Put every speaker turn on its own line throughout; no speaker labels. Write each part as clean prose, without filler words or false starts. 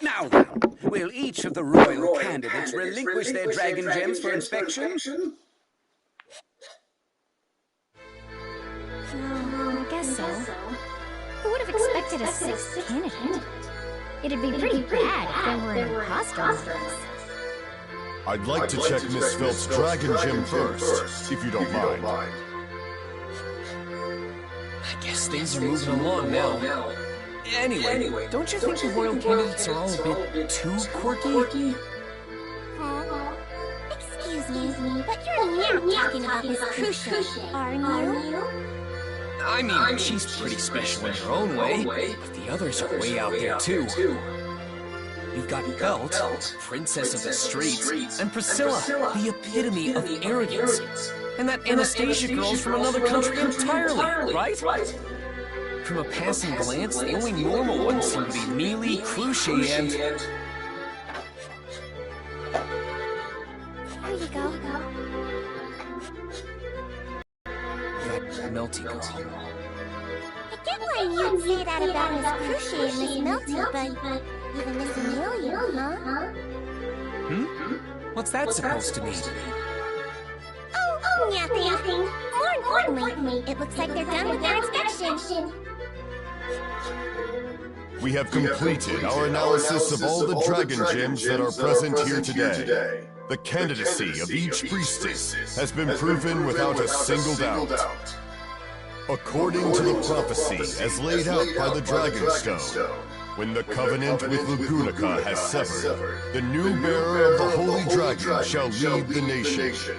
Now then, will each of the royal candidates relinquish their dragon gems for inspection?
I guess so. Who would have expected a sixth candidate? It'd be pretty bad if there were an imposter among us.
I'd like to check Miss Felt's dragon gem first, if you don't mind.
I guess things are moving along now. Anyway, don't you think the royal candidates are all a bit too quirky?
Huh? Excuse me, but you're not talking about Miss Crucial, aren't you?
I mean, she's pretty special in her own way, but the others are way out there too. You've got Belt, Princess of the Streets, and Priscilla, the epitome of arrogance. And that Anastasia girl's from another country entirely, right? From a passing glance, the only normal ones seem to be Mealy, Crucial, and...
Here you go.
that Melty girl.
I get why you'd say that about Miss Crucial and Miss Melty, but even Miss Amelia, huh?
What's that supposed to mean?
Oh, nothing. More importantly, it looks like they're done with their inspection.
We have completed our analysis of all the dragon gems that are present here today. The candidacy of each priestess has been proven without a single doubt. According to the prophecy as laid out by the Dragonstone, when the covenant with Lugunica has severed, the new bearer of the Holy Dragon shall lead the nation.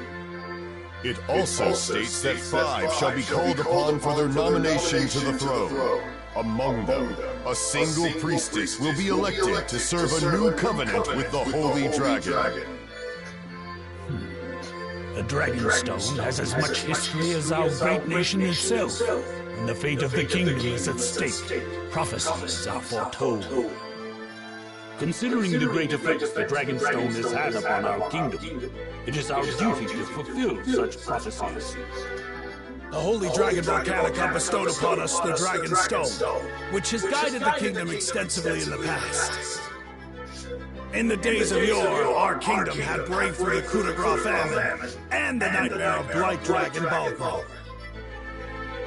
It also states that 5 shall be called upon for their nomination to the throne. Among them, a single priestess will be elected to serve a new covenant with the Holy Dragon.
The Dragonstone has as much history as our great nation itself, and the fate of the kingdom is at stake. Prophecies are foretold. Considering the great effect the Dragonstone has had upon our kingdom, it is our duty to fulfill such prophecies.
The Holy Dragon Volcanica bestowed upon us the Dragonstone, which has guided the kingdom extensively in the past. In the days of yore, our kingdom had braved through the coup de grace famine and the nightmare of Blight Dragon Balgor.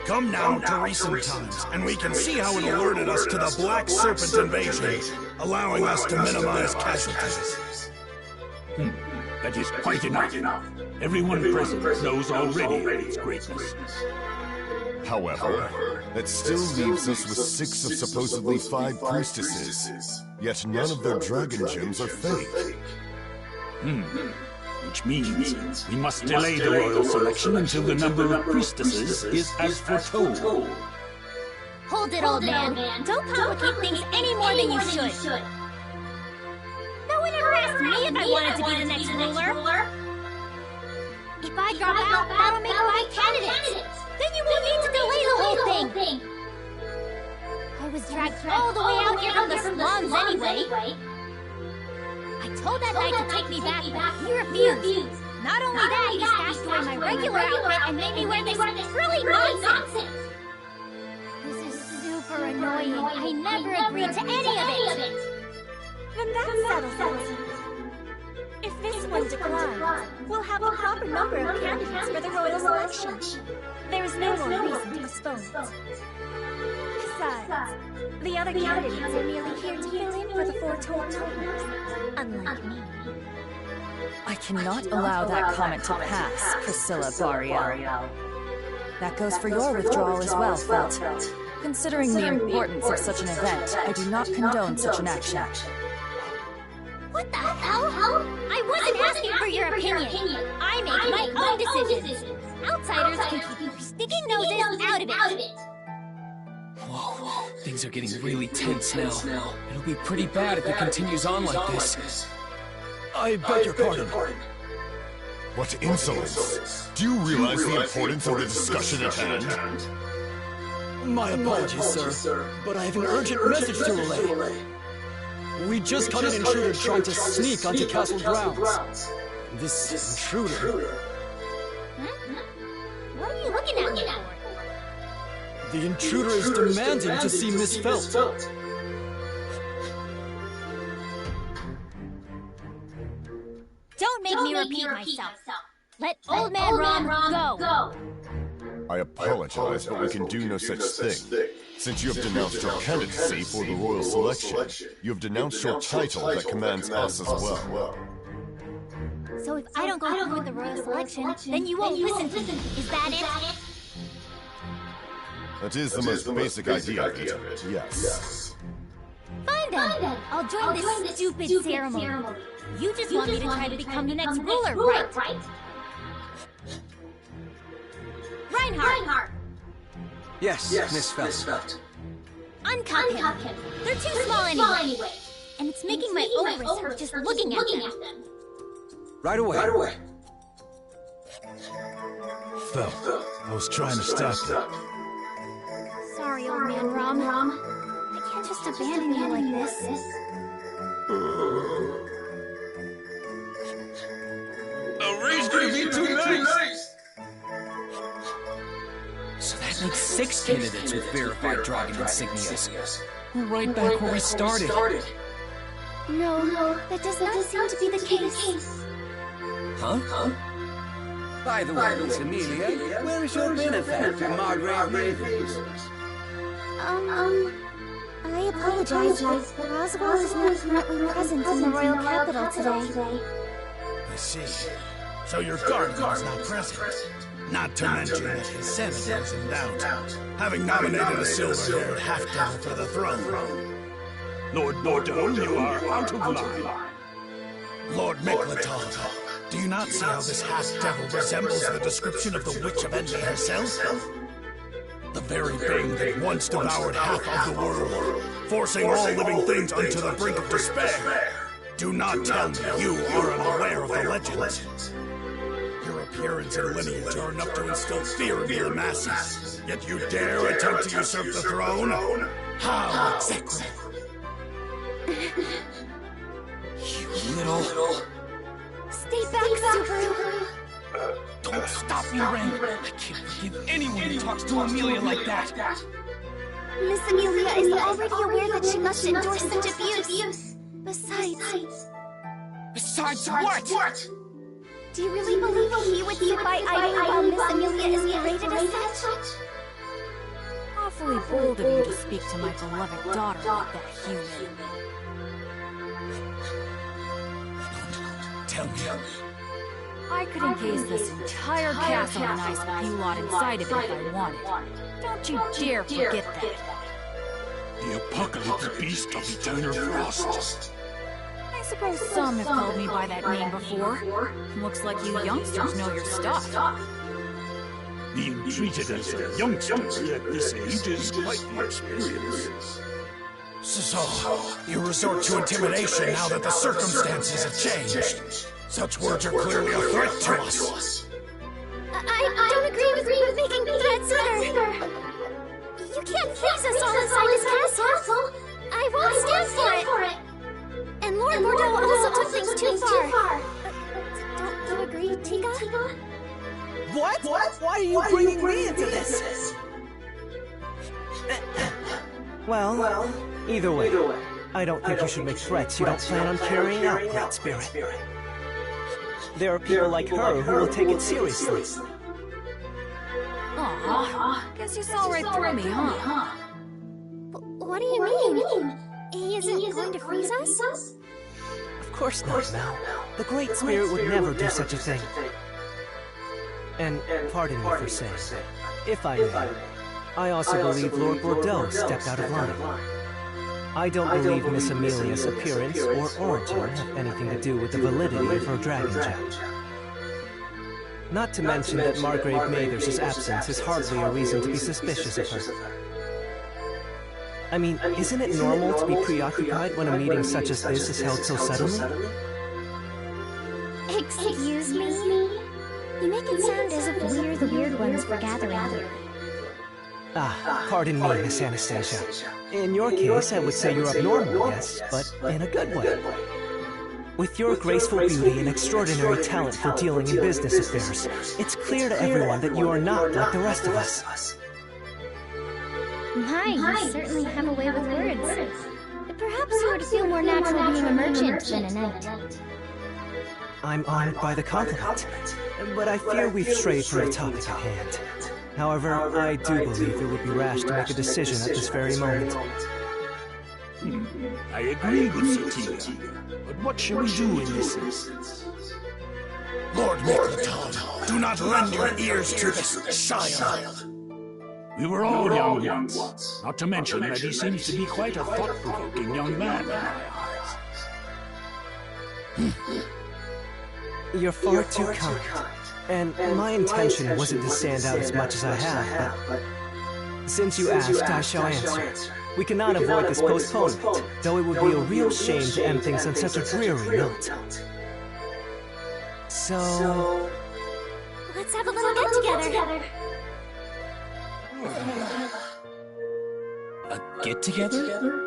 Come now to recent times, and we can see how it alerted us to the Black Serpent invasion, allowing us to minimize casualties.
That is quite enough. Everyone present knows already of its greatness.
However, that still leaves us with 6 of supposedly 5 priestesses, yet none of their dragon gems are fake.
Which means we must delay the royal selection until the number of priestesses is as foretold.
Hold it, old man. Don't complicate things any more than you should. No one ever asked me if I wanted to be the next ruler. If I drop out, that'll make 5 candidates. Then you won't need to delay the whole thing. I was dragged all the way out here from the slums anyway. I told that knight to take me back, but he refused. Not only that, he stashed away my regular outfit and made me wear this frilly nonsense. This is super annoying. I never agreed to any of it.
Then that settles it. If this one declines, we'll have a proper number of candidates for the royal selection. There is no more reason to postpone it. Besides, the other candidates are merely here to fill in for the foretold titles, unlike me.
I cannot allow that comment to pass, Priscilla Barriel. That goes for your withdrawal as well, Felt. Considering the importance of such an event, I do not condone such an action.
What the hell? I wasn't asking for your opinion. I make my own decisions. Outsiders can keep your sticky noses out of it.
Whoa, things are getting really tense now. It'll be pretty bad if it continues on like this.
I beg your pardon.
What insolence! Do you realize the importance of the discussion at hand?
My apologies, sir, but I have an urgent message to relay. We just caught an intruder trying to sneak onto castle grounds. This intruder...
What are you looking at me for?
The intruder is demanding to see Miss Felt.
Don't make me repeat myself. Let Old Man Rom go.
I apologize, but we can do no such thing. Since you have denounced your candidacy for the royal selection, you have denounced your title that commands us as well.
So if I don't go through with the royal selection, then you won't listen to me. Is that it?
That is the most basic idea of it, yes.
Fine then. I'll join this stupid ceremony. You just want me to try to become the next ruler, right? Reinhardt!
Yes, Miss Felt.
Uncuff him. They're too small anyway. And it's making my ovaries hurt just looking at them.
Right away.
Felt, I was trying to stop that.
Sorry, Old Man Rom. I can't just abandon you like this.
The raid's gonna be too nice!
So that makes 6 candidates with verified dragon insignias. We're right back where we started.
No, that does not seem to be the case.
Huh?
By the way, Miss Amelia, where is your benefactor, Margrave Mavis?
I apologize, but Oswald is not currently present in the royal capital today.
I see. So your guardian is not present. Not to mention that his sanity is in doubt, having nominated a silver-haired half-devil for the throne.
Lord Bordeaux, you are out of line.
Lord Miklatov, do you not see how this half-devil resembles the description of the Witch of Envy herself? The very thing that once devoured half of the world, forcing all living things unto the brink of despair. Do not tell me you are unaware of the legend. Your appearance and lineage are enough to instill fear into the masses, yet you dare attempt to usurp the throne? How execrable!
You little...
Stay back, Subaru!
Don't stop me, Ren! I can't forgive anyone who talks to Amelia like that!
Miss Amelia is already aware that she must endure such abuse.
Besides what?
Do you really believe he would sit by idly while Miss Amelia is paraded as such?
Awfully bold of you to speak to my beloved daughter like that, human.
Tell me.
I could encase this entire castle and ice with you lot inside of it if I wanted. Don't you dare forget that.
The apocalypse beast of eternal frost.
I suppose some have called me by that name before. Looks like you youngsters know your stuff.
Being treated as a youngster at this age is quite the experience.
So, you resort to intimidation now that the circumstances have changed. Such words are clearly a threat to us.
I don't agree with making threats either. You can't freeze us all inside this castle. I won't stand for it. And Lord Bordeaux also took things too far. Don't you agree, Tiga?
What? Why are you bringing me into this? Well, either way, I don't think you should make threats you don't plan on carrying out, Great Spirit. There are people like her who will take it seriously.
Aw, guess you saw right through me, huh?
What do you mean? He isn't going to freeze us?
Of course not, Mal. The Great Spirit would never do such a thing. And pardon me for saying, if I may, I also believe Lord Bordeaux stepped out of line. I don't believe Miss Amelia's appearance or origin have anything to do with the validity of her dragon gem. Not to mention that Margrave Mathers' absence is hardly a reason to be suspicious of her. I mean, isn't it normal to be preoccupied when a meeting such as this is held so suddenly?
Excuse me? You make it sound as if we're the weird ones for gathering here.
Ah, pardon me, Miss Anastasia. In your case, I would say you're abnormal, yes, but in a good way. With your graceful beauty and extraordinary talent for dealing in business affairs, it's clear to everyone that you are not like the rest of us.
My, you certainly have a way with words. Perhaps you would feel more natural being a merchant than a knight.
I'm honored by the compliment, but I fear we've strayed from the topic at hand. However, I do believe it would be rash to make a decision at this very moment.
I agree with you, Tiga. But what shall we do in this instance?
Lord Mictlanton, do not lend your ears to this child.
We were all young once. Not to mention that he seems to be quite a thought-provoking young man in my eyes.
You're far too kind. And my intention wasn't to stand out as much as I have, but since you asked, I shall answer. We cannot avoid this postponement, though it would be a real shame to end things on such a dreary note. So...
Let's have a little get-together.
A get-together?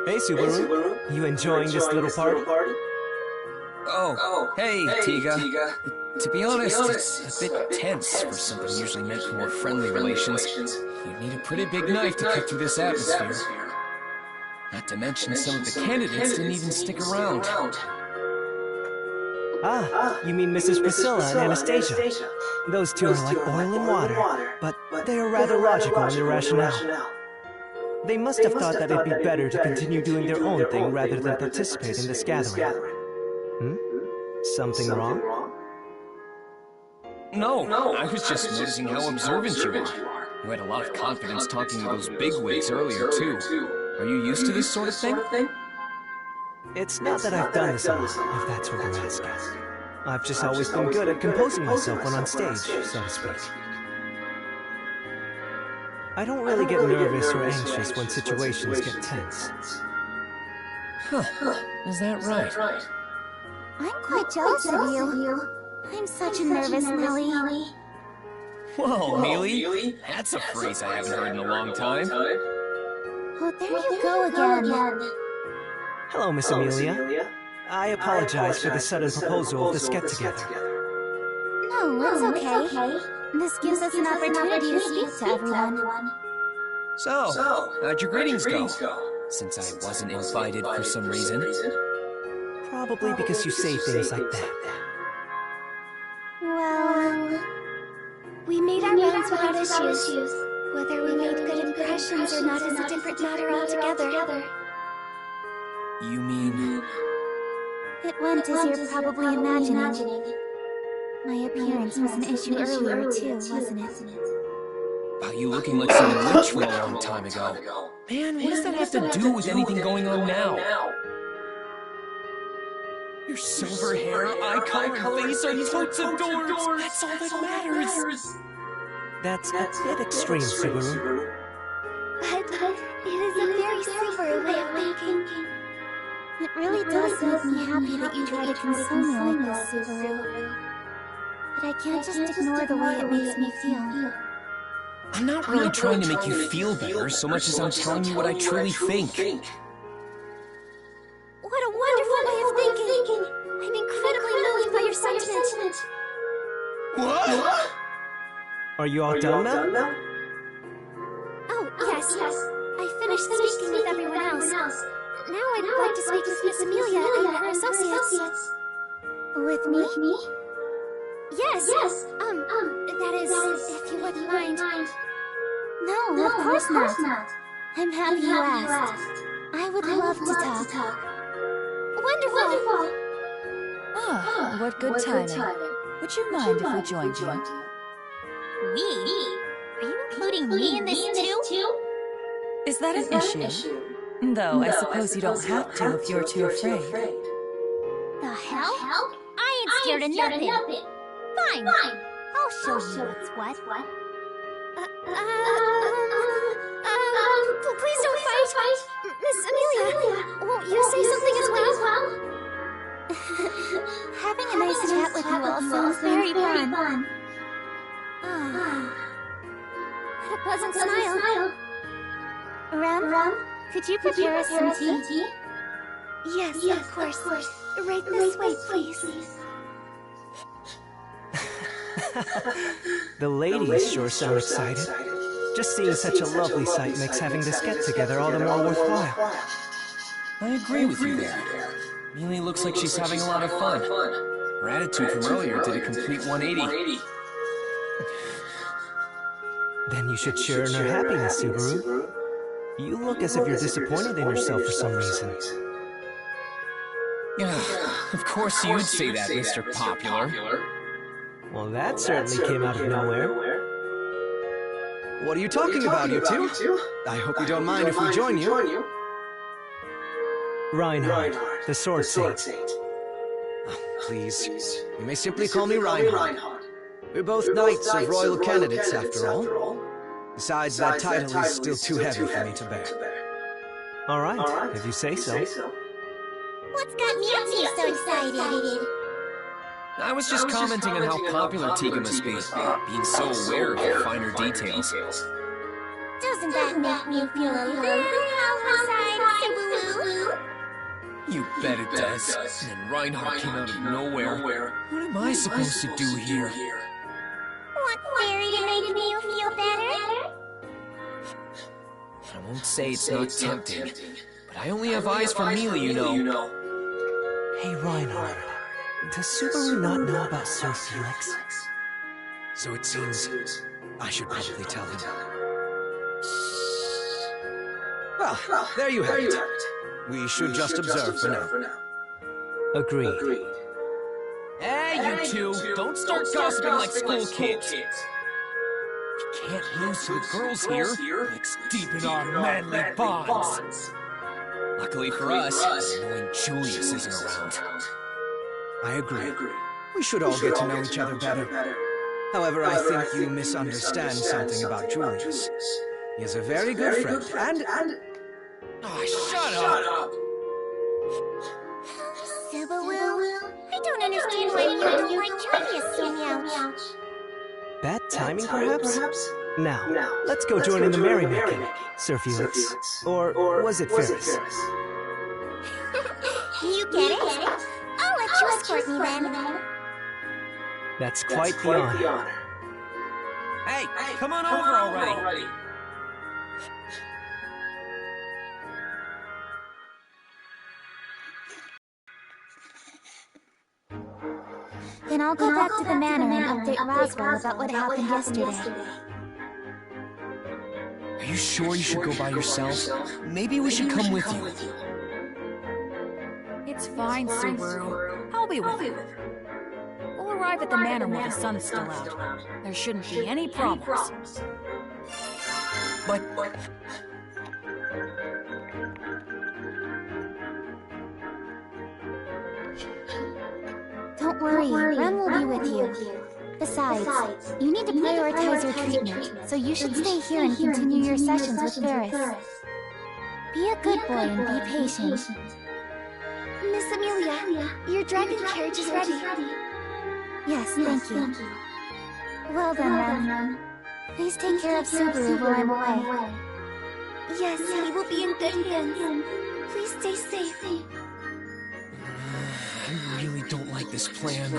Hey, Subaru. You enjoying this little party?
Oh, hey, Tiga. To be honest, it's a bit tense for something usually meant for more friendly relations. You'd need a pretty big knife to cut through this atmosphere. Not to mention some of the candidates didn't even stick around.
Ah, you mean Mrs. Priscilla and Anastasia. Those two are like oil and water, but they are rather logical in their rationale. They must have thought that it'd be better to continue doing their own thing rather than participate in this gathering. Something wrong?
No, I was just noticing how observant you are. You had a lot of confidence talking to those bigwigs earlier, too. Are you used to this sort of thing?
It's not that I've done this a lot, if that's what you're asking. I've just always been good at composing myself when on stage, so to speak. I don't really get nervous or anxious when situations get tense.
Huh, is that right?
I'm quite jealous of you. I'm such a nervous Nelly.
Whoa, Mealy, that's a phrase I haven't heard in a long time.
Oh, there you go again.
Hello, Miss Amelia. I apologize for the sudden proposal of this get-together.
No, it's okay. This gives us an opportunity to speak to everyone.
So, how'd your greetings go? Since I wasn't invited for some reason.
Probably because you say things like that.
Well, we made our rounds without issues. Whether we made good impressions or not is a different matter altogether.
You mean...
It went as you're probably imagining. My appearance was an issue earlier too, wasn't it?
About you looking like some witch from a long time ago. Man, what does that have to do with anything going on now? Your silver hair, eye color, and face are totes adorbs! That's all that matters!
That's a bit extreme, Subaru.
But it is a very Subaru way of thinking. It really does make me happy that you try to console me like this, Subaru. But I can't just ignore the way it makes me feel.
I'm not really trying to make you feel better so much as I'm telling you what I truly think.
What a wonderful way of thinking! I'm incredibly moved by your sentiment.
What?
Are you all done now?
Oh, yes. I finished speaking with everyone else. Now I'd like to speak with Miss Amelia and her associates. With me? Yes. That is, if you wouldn't mind. No, of course not. I'm happy you asked. I would love to talk. Wonderful!
Ah, what good timing. Would you mind if we joined you?
Me? Are you including me in this too?
Is that an issue? Though, I suppose you don't have to if you're too afraid.
The hell? I ain't scared of nothing. Fine. I'll show you what's what. Please don't fight. Miss Amelia, won't you say something as well? Having a nice chat with you all sounds very fun. What a pleasant smile. Rem, could you prepare us some tea?
Yes, of course. Right this way, please.
The ladies sure sound excited. Just seeing such a lovely sight makes having this get-together all the more worthwhile.
I agree with you there. Mealy looks like she's having a lot of fun. Her attitude from earlier did a complete 180.
Then you should share in her happiness, Subaru. You look as if you're disappointed in yourself for some reason.
Of course you'd say that, Mr. Popular.
Well, that certainly came out of nowhere.
What are you talking about, you two? I hope you don't mind if we join you.
Reinhardt, the Sword Saint.
Please, you may simply call me Reinhardt. We're both knights of royal candidates, after all. Besides, that title is still too heavy for me to bear.
All right, if you say so.
What's got me so excited?
I was just commenting on how popular Tiga must be, being so aware of the finer details.
Doesn't that make me feel a little Subaru?
You bet it does. And then Reinhardt came out of nowhere. What am I supposed to do here?
Want Fairy to make me feel better?
I won't say it's not tempting, but I only have eyes for Mealy, you know.
Hey, Reinhardt. Does Subaru not know about Sir Felix?
So it seems I should probably tell him. Well, there you have it. We should just observe for now.
Agreed.
Hey, you two! Don't start gossiping like school kids! We can't lose to the girls here. It's deep in our manly bonds. Luckily for us, knowing Julius isn't around.
I agree. We should all get to know each other better. However, I think you misunderstand something about Julius. He is a very good friend, and...
Oh, shut up!
Subaru, I don't understand why you don't like Julius so much.
Bad timing, perhaps? Now, let's go join in the merrymaking, Sir Felix. Or was it Ferris?
You get it? I'll let you escort me then.
That's quite the honor.
Hey, come on over already.
Then I'll go back to the manor and update Roswell about what happened yesterday.
Are you sure you should go by yourself? Maybe we should come with you.
It's fine, Subaru. I'll be with you. We'll arrive at the manor while the sun's still out. There shouldn't be any problems.
But...
Don't worry, Rem will be with you. Besides, you need to prioritize your treatment, so you should stay here and continue your sessions with Ferris. Be a good boy and be patient.
Miss Amelia, your dragon carriage is ready.
Yes, thank you. Well then, Rem. Please take care of Subaru while I'm away.
Yes, he will be in good hands. Please stay safe.
I really don't like this plan.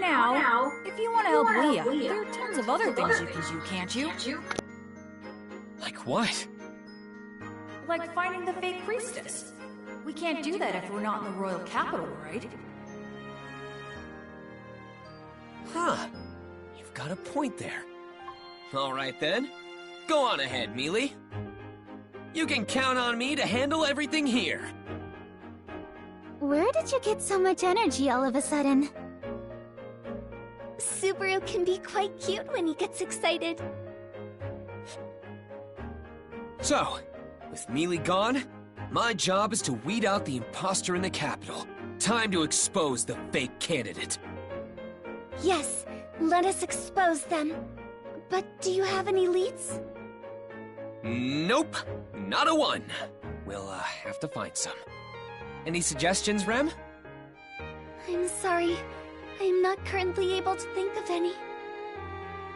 Now, if you want to help Leah, there are tons of other things you can do, can't you?
Like what?
Like finding the fake priestess. We can't do that if we're not in the royal capital, right?
Huh. You've got a point there. All right then. Go on ahead, Mealy. You can count on me to handle everything here.
Where did you get so much energy all of a sudden?
Subaru can be quite cute when he gets excited.
So, with Mealy gone, my job is to weed out the imposter in the capital. Time to expose the fake candidate.
Yes, let us expose them. But do you have any leads?
Nope, not a one. We'll have to find some. Any suggestions, Rem?
I'm sorry. I am not currently able to think of any.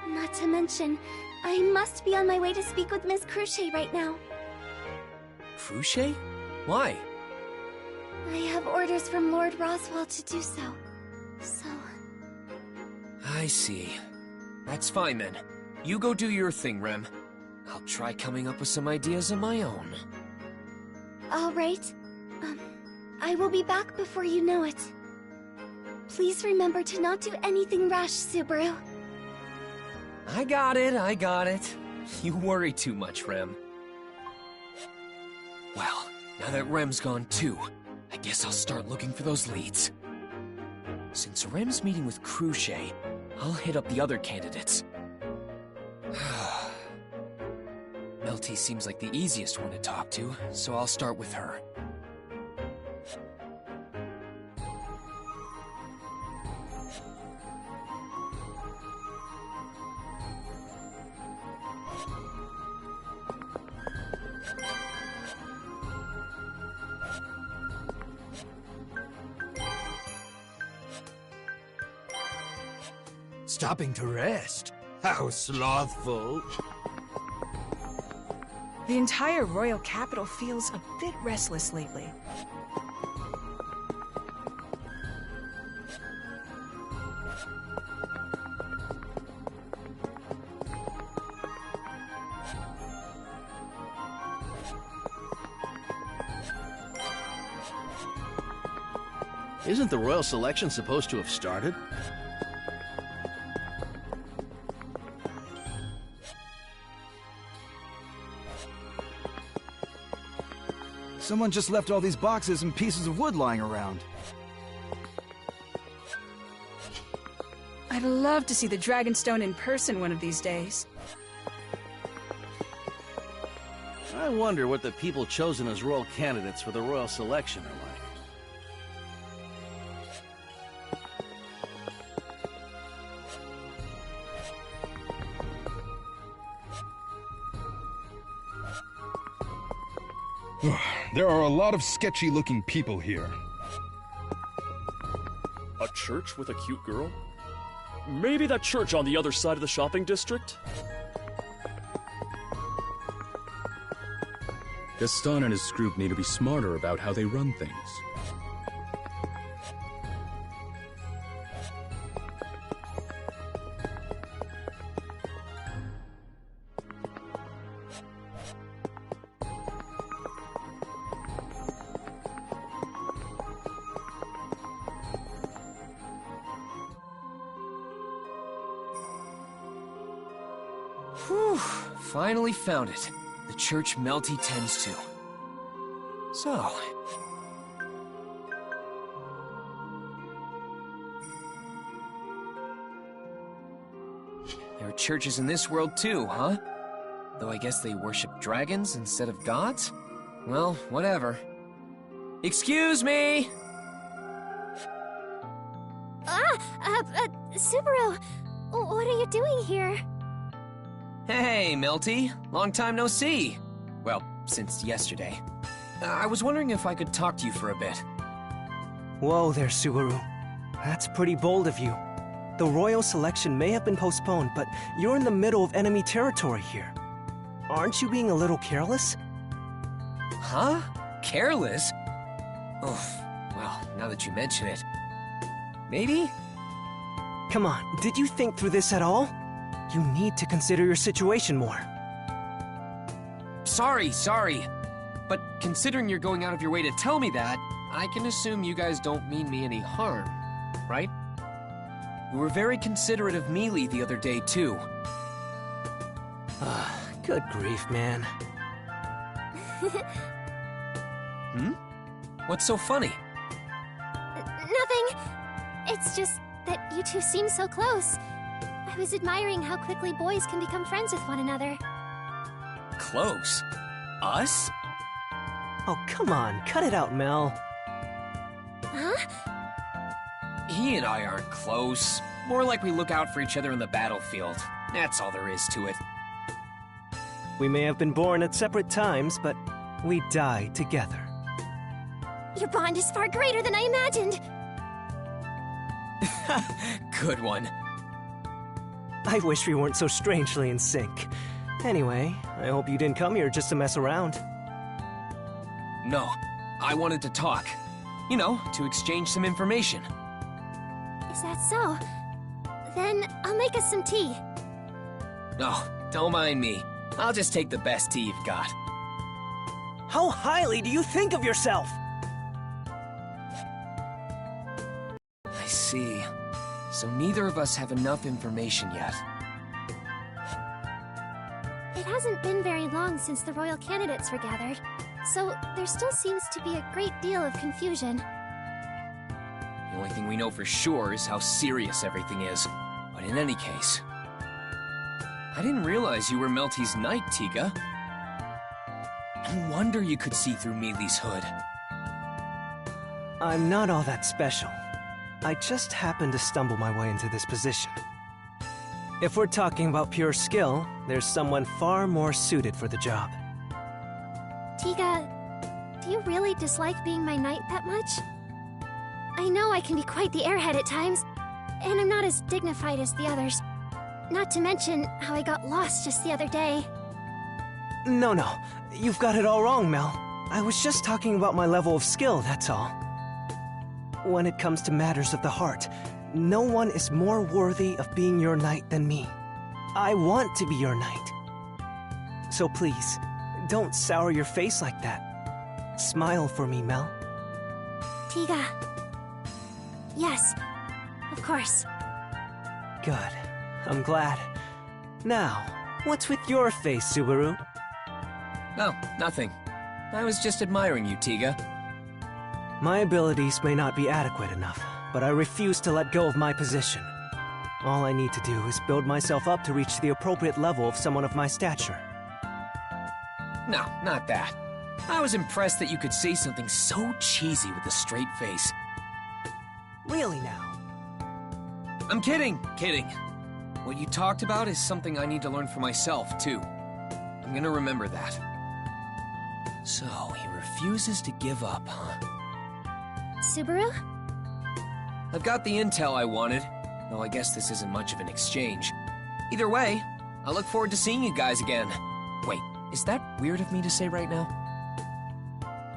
Not to mention, I must be on my way to speak with Miss Cruchet right now.
Cruchet? Why?
I have orders from Lord Roswaal to do so. So...
I see. That's fine then. You go do your thing, Rem. I'll try coming up with some ideas of my own.
All right. I will be back before you know it. Please remember to not do anything rash, Subaru.
I got it. You worry too much, Rem. Well, now that Rem's gone too, I guess I'll start looking for those leads. Since Rem's meeting with Cruce, I'll hit up the other candidates. Melty seems like the easiest one to talk to, so I'll start with her.
Stopping to rest? How slothful.
The entire royal capital feels a bit restless lately.
Isn't the royal selection supposed to have started?
Someone just left all these boxes and pieces of wood lying around.
I'd love to see the Dragonstone in person one of these days.
I wonder what the people chosen as royal candidates for the royal selection are like.
There are a lot of sketchy-looking people here.
A church with a cute girl? Maybe that church on the other side of the shopping district?
Gaston and his group need to be smarter about how they run things.
Whew, finally found it. The church Melty tends to. So... there are churches in this world too, huh? Though I guess they worship dragons instead of gods? Well, whatever. Excuse me!
Subaru, what are you doing here?
Hey, Melty. Long time no see. Well, since yesterday. I was wondering if I could talk to you for a bit.
Whoa there, Subaru. That's pretty bold of you. The royal selection may have been postponed, but you're in the middle of enemy territory here. Aren't you being a little careless?
Huh? Careless? Oh, well, now that you mention it. Maybe?
Come on, did you think through this at all? You need to consider your situation more.
Sorry. But considering you're going out of your way to tell me that, I can assume you guys don't mean me any harm, right? You were very considerate of Mealy the other day, too.
Good grief, man.
What's so funny?
Nothing. It's just that you two seem so close. I was admiring how quickly boys can become friends with one another.
Close? Us?
Oh, come on, cut it out, Mel.
Huh?
He and I aren't close. More like we look out for each other in the battlefield. That's all there is to it.
We may have been born at separate times, but we die together.
Your bond is far greater than I imagined.
Good one.
I wish we weren't so strangely in sync. Anyway, I hope you didn't come here just to mess around.
No, I wanted to talk. You know, to exchange some information.
Is that so? Then I'll make us some tea.
Oh, don't mind me. I'll just take the best tea you've got.
How highly do you think of yourself?
I see. So neither of us have enough information yet.
It hasn't been very long since the royal candidates were gathered, so there still seems to be a great deal of confusion.
The only thing we know for sure is how serious everything is. But in any case... I didn't realize you were Melty's knight, Tiga. No wonder you could see through Mealy's hood.
I'm not all that special. I just happened to stumble my way into this position. If we're talking about pure skill, there's someone far more suited for the job.
Tiga, do you really dislike being my knight that much? I know I can be quite the airhead at times, and I'm not as dignified as the others. Not to mention how I got lost just the other day.
No, you've got it all wrong, Mel. I was just talking about my level of skill, that's all. When it comes to matters of the heart, no one is more worthy of being your knight than me. I want to be your knight. So please, don't sour your face like that. Smile for me, Mel.
Tiga. Yes, of course.
Good. I'm glad. Now, what's with your face, Subaru?
No, nothing. I was just admiring you, Tiga.
My abilities may not be adequate enough, but I refuse to let go of my position. All I need to do is build myself up to reach the appropriate level of someone of my stature.
No, not that. I was impressed that you could say something so cheesy with a straight face.
Really now?
I'm kidding. What you talked about is something I need to learn for myself, too. I'm gonna remember that. So, he refuses to give up, huh?
Subaru?
I've got the intel I wanted, though I guess this isn't much of an exchange. Either way, I look forward to seeing you guys again. Wait, is that weird of me to say right now?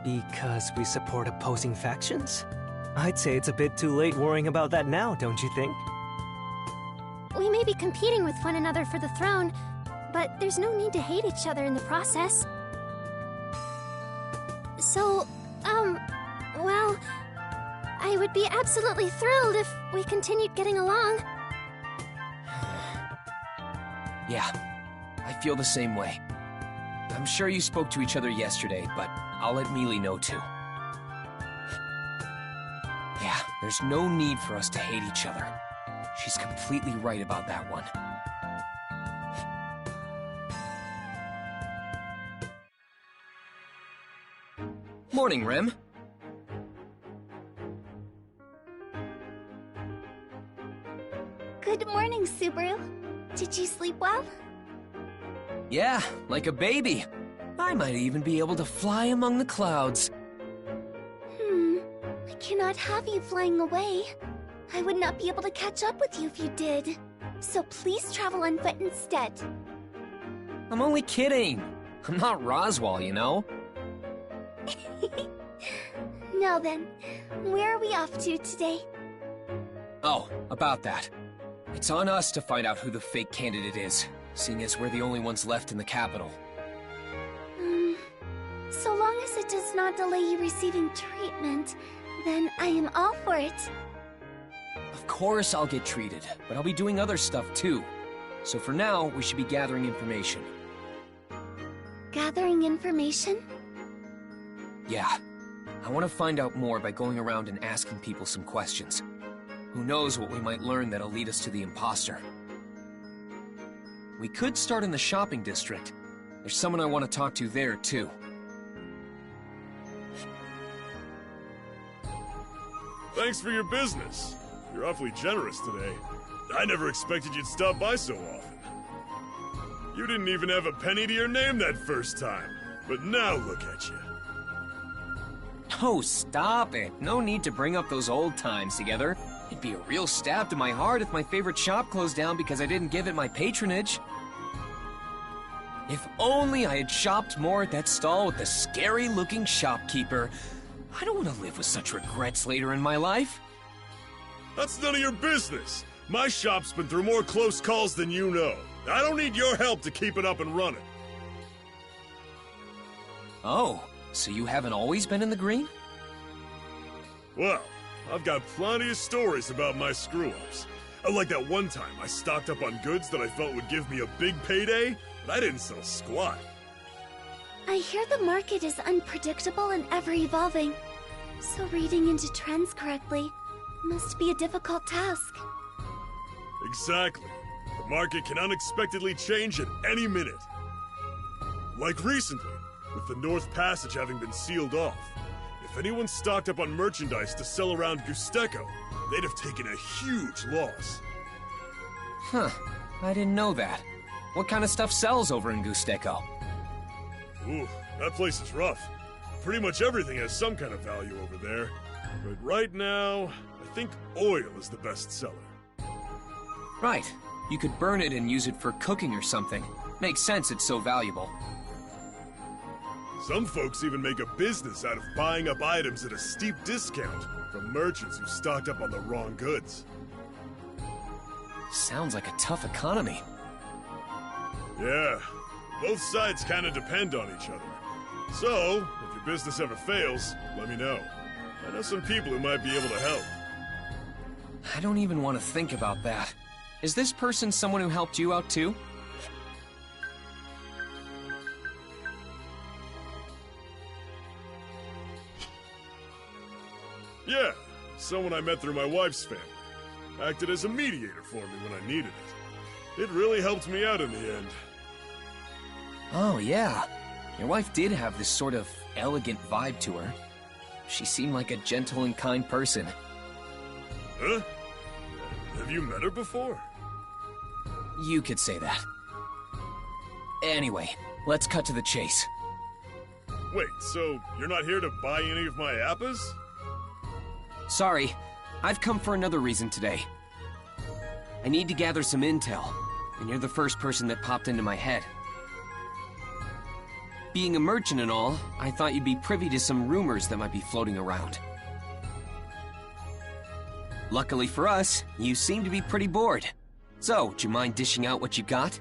Because we support opposing factions? I'd say it's a bit too late worrying about that now, don't you think?
We may be competing with one another for the throne, but there's no need to hate each other in the process. So, well, I would be absolutely thrilled if we continued getting along.
Yeah, I feel the same way. I'm sure you spoke to each other yesterday, but I'll let Mealy know too. Yeah, there's no need for us to hate each other. She's completely right about that one. Morning, Rem.
Good morning, Subaru. Did you sleep well?
Yeah, like a baby. I might even be able to fly among the clouds.
I cannot have you flying away. I would not be able to catch up with you if you did. So please travel on foot instead.
I'm only kidding. I'm not Roswaal, you know?
Now then, where are we off to today?
Oh, about that. It's on us to find out who the fake candidate is, seeing as we're the only ones left in the capital.
So long as it does not delay you receiving treatment, then I am all for it.
Of course I'll get treated, but I'll be doing other stuff too. So for now, we should be gathering information.
Gathering information?
Yeah. I want to find out more by going around and asking people some questions. Who knows what we might learn that'll lead us to the imposter. We could start in the shopping district. There's someone I want to talk to there, too.
Thanks for your business. You're awfully generous today. I never expected you'd stop by so often. You didn't even have a penny to your name that first time. But now look at you.
Oh, stop it. No need to bring up those old times together. It'd be a real stab to my heart if my favorite shop closed down because I didn't give it my patronage. If only I had shopped more at that stall with the scary-looking shopkeeper. I don't want to live with such regrets later in my life.
That's none of your business. My shop's been through more close calls than you know. I don't need your help to keep it up and running.
Oh, so you haven't always been in the green?
Well, I've got plenty of stories about my screw-ups. Like that one time I stocked up on goods that I felt would give me a big payday, but I didn't sell squat.
I hear the market is unpredictable and ever-evolving, so reading into trends correctly must be a difficult task.
Exactly. The market can unexpectedly change at any minute. Like recently, with the North Passage having been sealed off. If anyone stocked up on merchandise to sell around Gusteco, they'd have taken a huge loss.
Huh, I didn't know that. What kind of stuff sells over in Gusteco?
Ooh, that place is rough. Pretty much everything has some kind of value over there. But right now, I think oil is the best seller.
Right. You could burn it and use it for cooking or something. Makes sense, it's so valuable.
Some folks even make a business out of buying up items at a steep discount from merchants who stocked up on the wrong goods.
Sounds like a tough economy.
Yeah, both sides kind of depend on each other. So, if your business ever fails, let me know. I know some people who might be able to help.
I don't even want to think about that. Is this person someone who helped you out too?
Yeah, someone I met through my wife's family. Acted as a mediator for me when I needed it. It really helped me out in the end.
Oh, yeah. Your wife did have this sort of elegant vibe to her. She seemed like a gentle and kind person.
Huh? Have you met her before?
You could say that. Anyway, let's cut to the chase.
Wait, so you're not here to buy any of my appas?
Sorry, I've come for another reason today. I need to gather some intel, and you're the first person that popped into my head. Being a merchant and all, I thought you'd be privy to some rumors that might be floating around. Luckily for us, you seem to be pretty bored. So, do you mind dishing out what you got?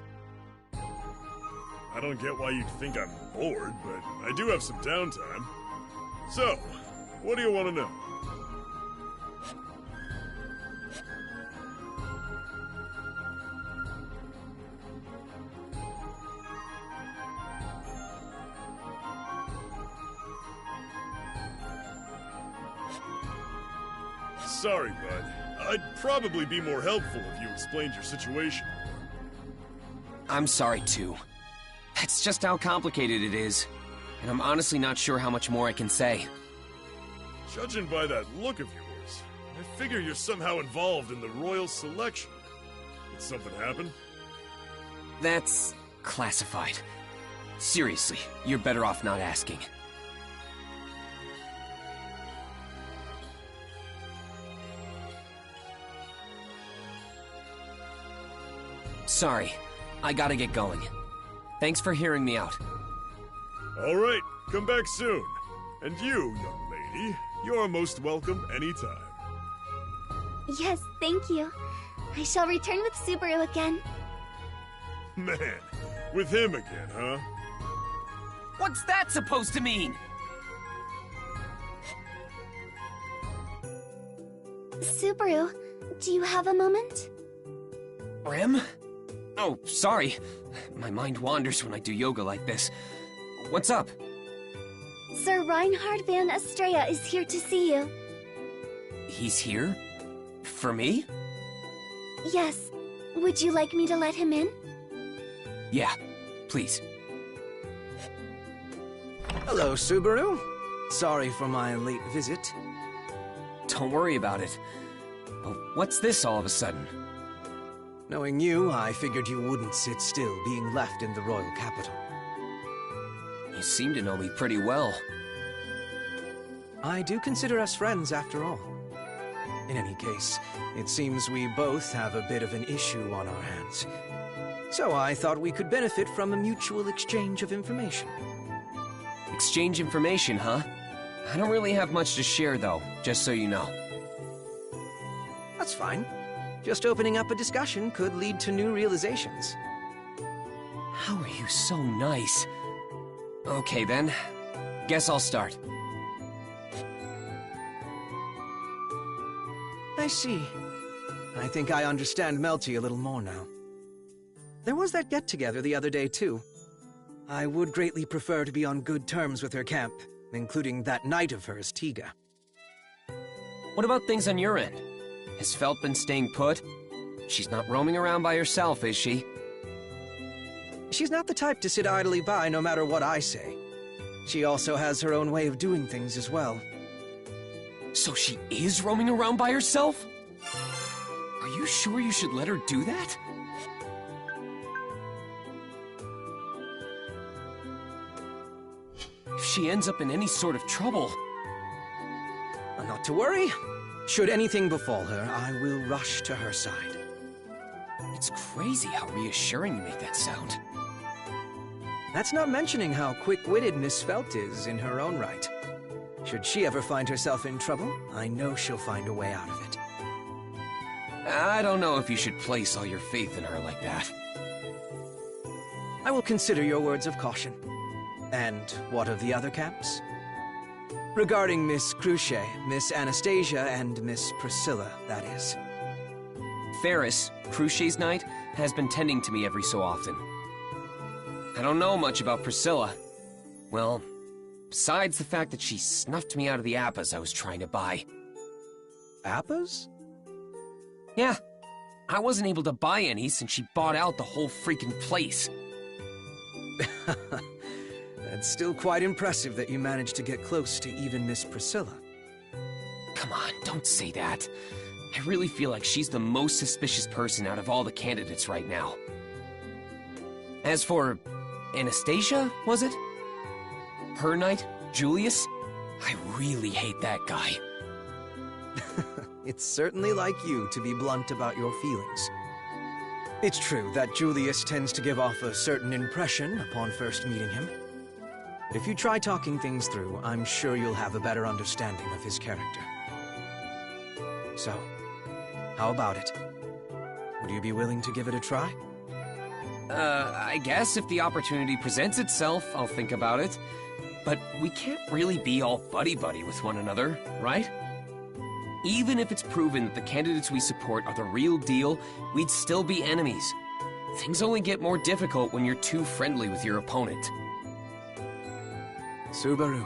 I don't get why you'd think I'm bored, but I do have some downtime. So, what do you want to know? Sorry, bud. I'd probably be more helpful if you explained your situation.
I'm sorry, too. That's just how complicated it is. And I'm honestly not sure how much more I can say.
Judging by that look of yours, I figure you're somehow involved in the royal selection. Did something happen?
That's classified. Seriously, you're better off not asking. Sorry, I gotta get going. Thanks for hearing me out.
All right, come back soon. And you, young lady, you're most welcome anytime.
Yes, thank you. I shall return with Subaru again.
Man, with him again, huh?
What's that supposed to mean?
Subaru, do you have a moment?
Rem? Oh, sorry. My mind wanders when I do yoga like this. What's up?
Sir Reinhard van Estrella is here to see you.
He's here? For me?
Yes. Would you like me to let him in?
Yeah, please.
Hello, Subaru. Sorry for my late visit.
Don't worry about it. But what's this all of a sudden?
Knowing you, I figured you wouldn't sit still being left in the royal capital.
You seem to know me pretty well.
I do consider us friends, after all. In any case, it seems we both have a bit of an issue on our hands. So I thought we could benefit from a mutual exchange of information.
Exchange information, huh? I don't really have much to share, though, just so you know.
That's fine. Just opening up a discussion could lead to new realizations.
How are you so nice? Okay, then. Guess I'll start.
I see. I think I understand Melty a little more now. There was that get-together the other day, too. I would greatly prefer to be on good terms with her camp, including that knight of hers, Tiga.
What about things on your end? Has Felt been staying put? She's not roaming around by herself, is she?
She's not the type to sit idly by no matter what I say. She also has her own way of doing things as well.
So she is roaming around by herself? Are you sure you should let her do that? If she ends up in any sort of trouble...
Not to worry. Should anything befall her, I will rush to her side.
It's crazy how reassuring you make that sound.
That's not mentioning how quick-witted Miss Felt is in her own right. Should she ever find herself in trouble, I know she'll find a way out of it.
I don't know if you should place all your faith in her like that.
I will consider your words of caution. And what of the other camps? Regarding Miss Cruce, Miss Anastasia, and Miss Priscilla, that is.
Ferris, Cruce's knight, has been tending to me every so often. I don't know much about Priscilla. Well, besides the fact that she snuffed me out of the appas I was trying to buy.
Appas?
Yeah. I wasn't able to buy any since she bought out the whole freaking place.
It's still quite impressive that you managed to get close to even Miss Priscilla.
Come on, don't say that. I really feel like she's the most suspicious person out of all the candidates right now. As for Anastasia, was it? Her knight, Julius? I really hate that guy.
It's certainly like you to be blunt about your feelings. It's true that Julius tends to give off a certain impression upon first meeting him. But if you try talking things through, I'm sure you'll have a better understanding of his character. So, how about it? Would you be willing to give it a try?
I guess if the opportunity presents itself, I'll think about it. But we can't really be all buddy-buddy with one another, right? Even if it's proven that the candidates we support are the real deal, we'd still be enemies. Things only get more difficult when you're too friendly with your opponent.
Subaru.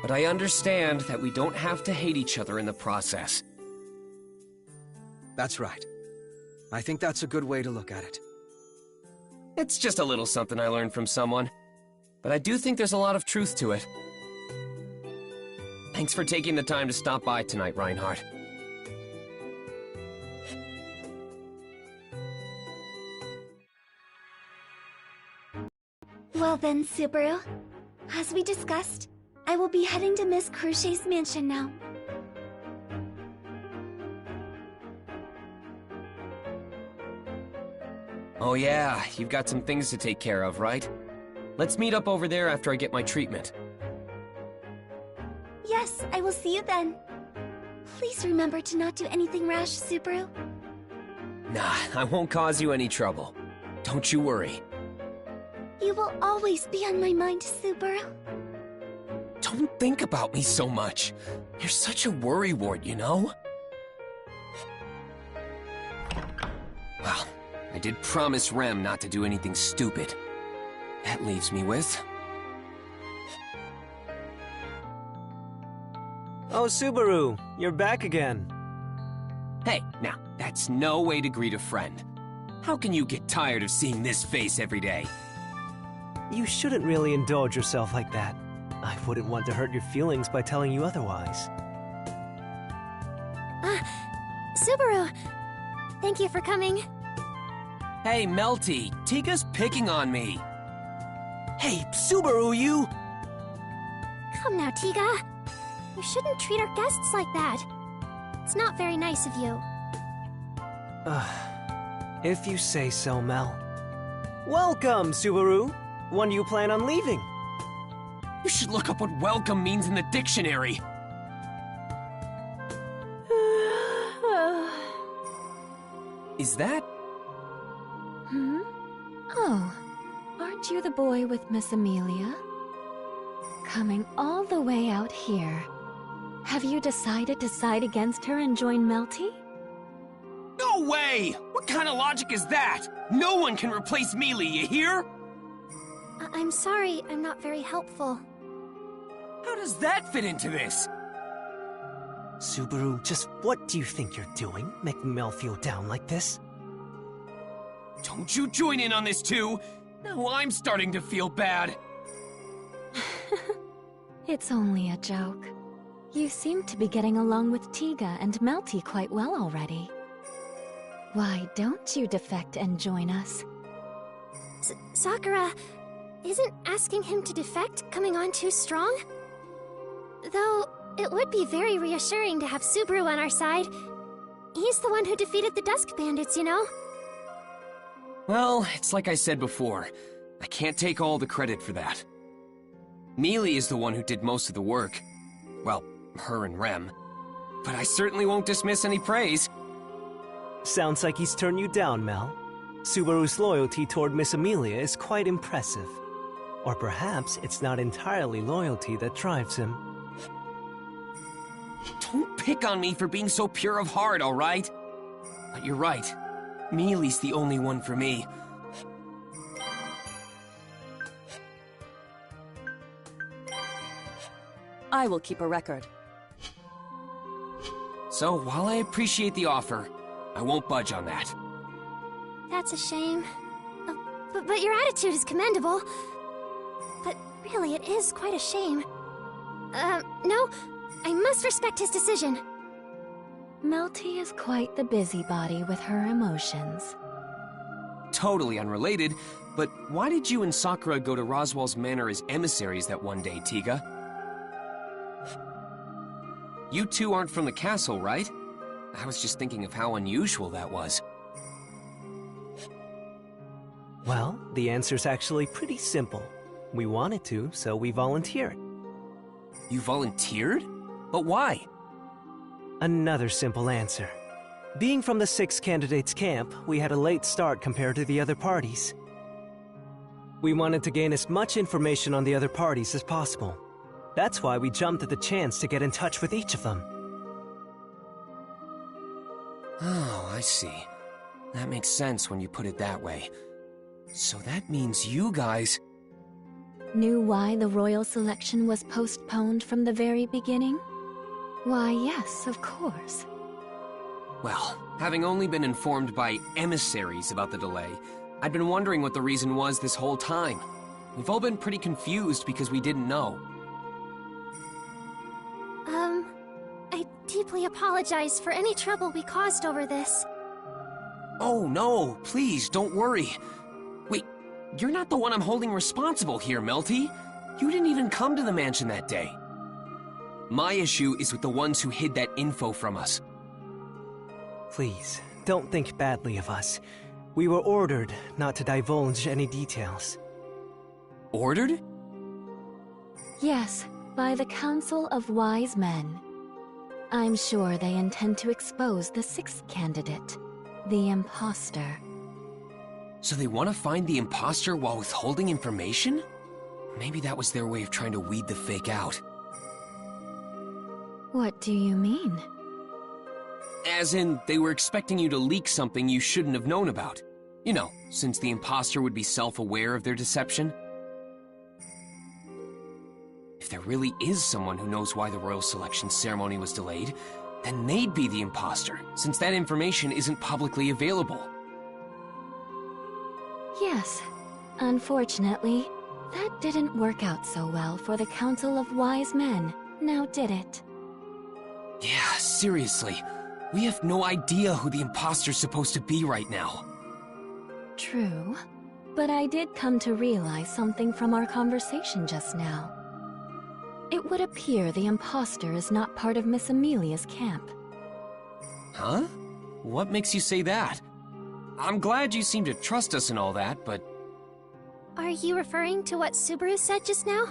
But I understand that we don't have to hate each other in the process.
That's right. I think that's a good way to look at it.
It's just a little something I learned from someone. But I do think there's a lot of truth to it. Thanks for taking the time to stop by tonight, Reinhardt.
Well then, Subaru. As we discussed, I will be heading to Miss Cruce's mansion now.
Oh yeah, you've got some things to take care of, right? Let's meet up over there after I get my treatment.
Yes, I will see you then. Please remember to not do anything rash, Subaru.
Nah, I won't cause you any trouble. Don't you worry.
You will always be on my mind, Subaru.
Don't think about me so much. You're such a worrywart, you know? Well, I did promise Rem not to do anything stupid. That leaves me with...
Oh, Subaru, you're back again.
Hey, now, that's no way to greet a friend. How can you get tired of seeing this face every day?
You shouldn't really indulge yourself like that. I wouldn't want to hurt your feelings by telling you otherwise.
Subaru, thank you for coming.
Hey, Melty, Tiga's picking on me.
Hey, Subaru, you!
Come now, Tiga. You shouldn't treat our guests like that. It's not very nice of you.
If you say so, Mel. Welcome, Subaru! When do you plan on leaving?
You should look up what welcome means in the dictionary. Is that...
Hmm? Oh, aren't you the boy with Miss Amelia? Coming all the way out here. Have you decided to side against her and join Melty?
No way! What kind of logic is that? No one can replace Mealy, you hear?
I'm sorry, I'm not very helpful.
How does that fit into this?
Subaru, just what do you think you're doing? Making Mel feel down like this?
Don't you join in on this too? Now I'm starting to feel bad.
It's only a joke. You seem to be getting along with Tiga and Melty quite well already. Why don't you defect and join us?
Sakura, isn't asking him to defect coming on too strong? Though, it would be very reassuring to have Subaru on our side. He's the one who defeated the Dusk Bandits, you know?
Well, it's like I said before. I can't take all the credit for that. Mealy is the one who did most of the work. Well, her and Rem. But I certainly won't dismiss any praise.
Sounds like he's turned you down, Mel. Subaru's loyalty toward Miss Amelia is quite impressive. Or perhaps it's not entirely loyalty that drives him.
Don't pick on me for being so pure of heart, all right? But you're right. Mealy's the only one for me.
I will keep a record.
So, while I appreciate the offer, I won't budge on that.
That's a shame. But your attitude is commendable. But really, it is quite a shame. No, I must respect his decision.
Melty is quite the busybody with her emotions.
Totally unrelated, but why did you and Sakura go to Roswell's Manor as emissaries that one day, Tiga? You two aren't from the castle, right? I was just thinking of how unusual that was.
Well, the answer's actually pretty simple. We wanted to, so we volunteered.
You volunteered? But why?
Another simple answer. Being from the 6 candidates camp, we had a late start compared to the other parties. We wanted to gain as much information on the other parties as possible. That's why we jumped at the chance to get in touch with each of them.
Oh, I see. That makes sense when you put it that way. So that means you guys...
Knew why the royal selection was postponed from the very beginning? Why, yes, of course.
Well, having only been informed by emissaries about the delay, I'd been wondering what the reason was this whole time. We've all been pretty confused because we didn't know.
I deeply apologize for any trouble we caused over this.
Oh, no, please, don't worry. Wait, you're not the one I'm holding responsible here, Melty. You didn't even come to the mansion that day. My issue is with the ones who hid that info from us.
Please, don't think badly of us. We were ordered not to divulge any details.
Ordered?
Yes, by the Council of Wise Men. I'm sure they intend to expose the 6th candidate, the imposter.
So they want to find the imposter while withholding information? Maybe that was their way of trying to weed the fake out.
What do you mean?
As in, they were expecting you to leak something you shouldn't have known about. You know, since the imposter would be self-aware of their deception. If there really is someone who knows why the royal selection ceremony was delayed, then they'd be the imposter, since that information isn't publicly available.
Yes. Unfortunately, that didn't work out so well for the Council of Wise Men, now did it?
Yeah, seriously. We have no idea who the imposter's supposed to be right now.
True. But I did come to realize something from our conversation just now. It would appear the imposter is not part of Miss Amelia's camp.
Huh? What makes you say that? I'm glad you seem to trust us and all that, but...
Are you referring to what Subaru said just now?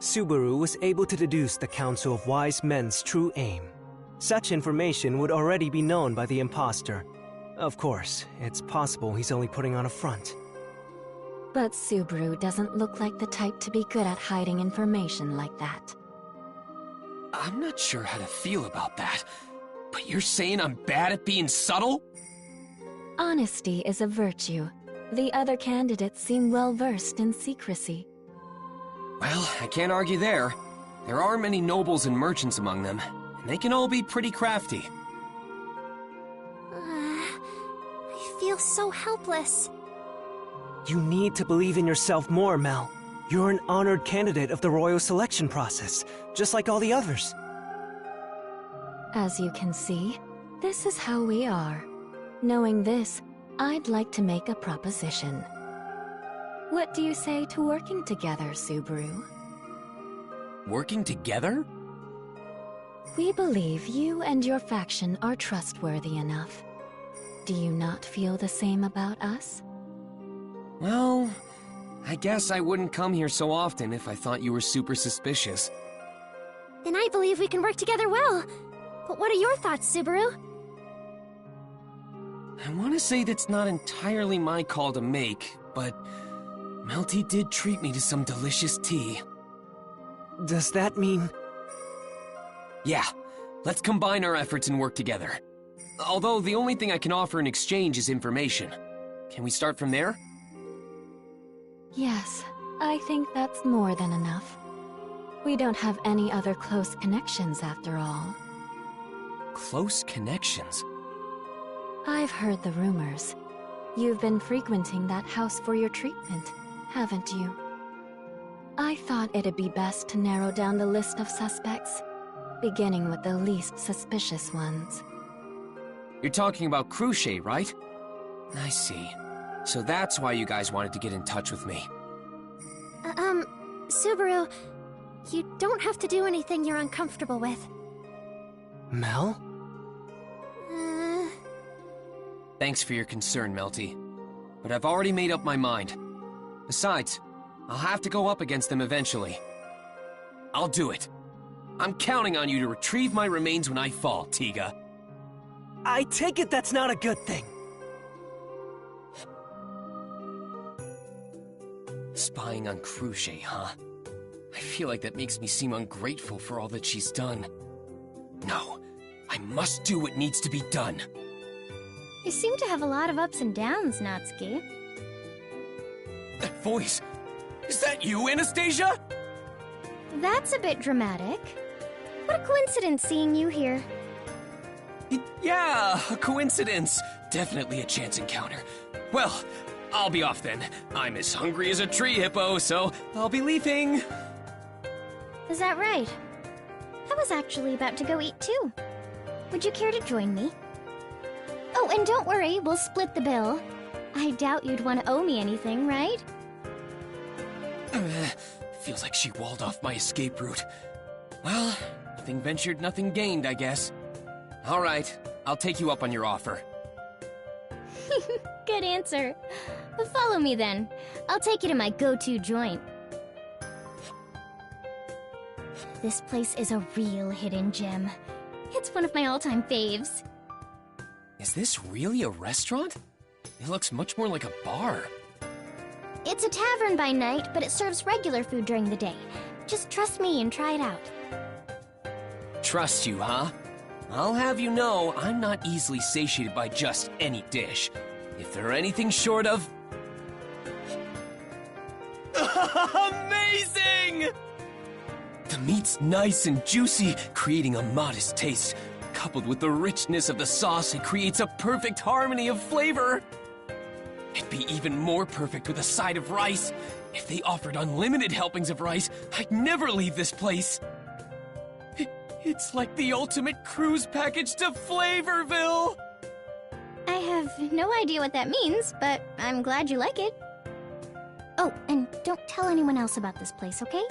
Subaru was able to deduce the Council of Wise Men's true aim. Such information would already be known by the imposter. Of course, it's possible he's only putting on a front.
But Subaru doesn't look like the type to be good at hiding information like that.
I'm not sure how to feel about that. But you're saying I'm bad at being subtle?
Honesty is a virtue. The other candidates seem well-versed in secrecy.
Well, I can't argue there. There are many nobles and merchants among them, and they can all be pretty crafty.
I feel so helpless.
You need to believe in yourself more, Mel. You're an honored candidate of the royal selection process, just like all the others.
As you can see, this is how we are. Knowing this, I'd like to make a proposition. What do you say to working together, Subaru?
Working together?
We believe you and your faction are trustworthy enough. Do you not feel the same about us?
Well, I guess I wouldn't come here so often if I thought you were super suspicious.
Then I believe we can work together well. But what are your thoughts, Subaru?
I want to say that's not entirely my call to make, but Melty did treat me to some delicious tea.
Does that mean...
Yeah, let's combine our efforts and work together. Although the only thing I can offer in exchange is information. Can we start from there?
Yes, I think that's more than enough. We don't have any other close connections after all.
Close connections?
I've heard the rumors. You've been frequenting that house for your treatment, haven't you? I thought it'd be best to narrow down the list of suspects, beginning with the least suspicious ones.
You're talking about Cruchet, right? I see. So that's why you guys wanted to get in touch with me.
Subaru, you don't have to do anything you're uncomfortable with.
Mel?
Thanks for your concern, Melty. But I've already made up my mind. Besides, I'll have to go up against them eventually. I'll do it. I'm counting on you to retrieve my remains when I fall, Tiga.
I take it that's not a good thing.
Spying on Cruchet, huh? I feel like that makes me seem ungrateful for all that she's done. No, I must do what needs to be done.
You seem to have a lot of ups and downs, Natsuki.
That voice! Is that you, Anastasia?
That's a bit dramatic. What a coincidence seeing you here.
Yeah, a coincidence. Definitely a chance encounter. Well, I'll be off then. I'm as hungry as a tree hippo, so I'll be leaving.
Is that right? I was actually about to go eat too. Would you care to join me? Oh, and don't worry, we'll split the bill. I doubt you'd want to owe me anything, right?
Feels like she walled off my escape route. Well, nothing ventured, nothing gained, I guess. All right, I'll take you up on your offer.
Good answer. Follow me then. I'll take you to my go-to joint. This place is a real hidden gem. It's one of my all-time faves.
Is this really a restaurant? It looks much more like a bar.
It's a tavern by night, but it serves regular food during the day. Just trust me and try it out.
Trust you, huh? I'll have you know, I'm not easily satiated by just any dish. If they're anything short of... Amazing! The meat's nice and juicy, creating a modest taste. Coupled with the richness of the sauce, it creates a perfect harmony of flavor. It'd be even more perfect with a side of rice. If they offered unlimited helpings of rice, I'd never leave this place. It's like the ultimate cruise package to Flavorville!
I have no idea what that means, but I'm glad you like it. Oh, and don't tell anyone else about this place, okay?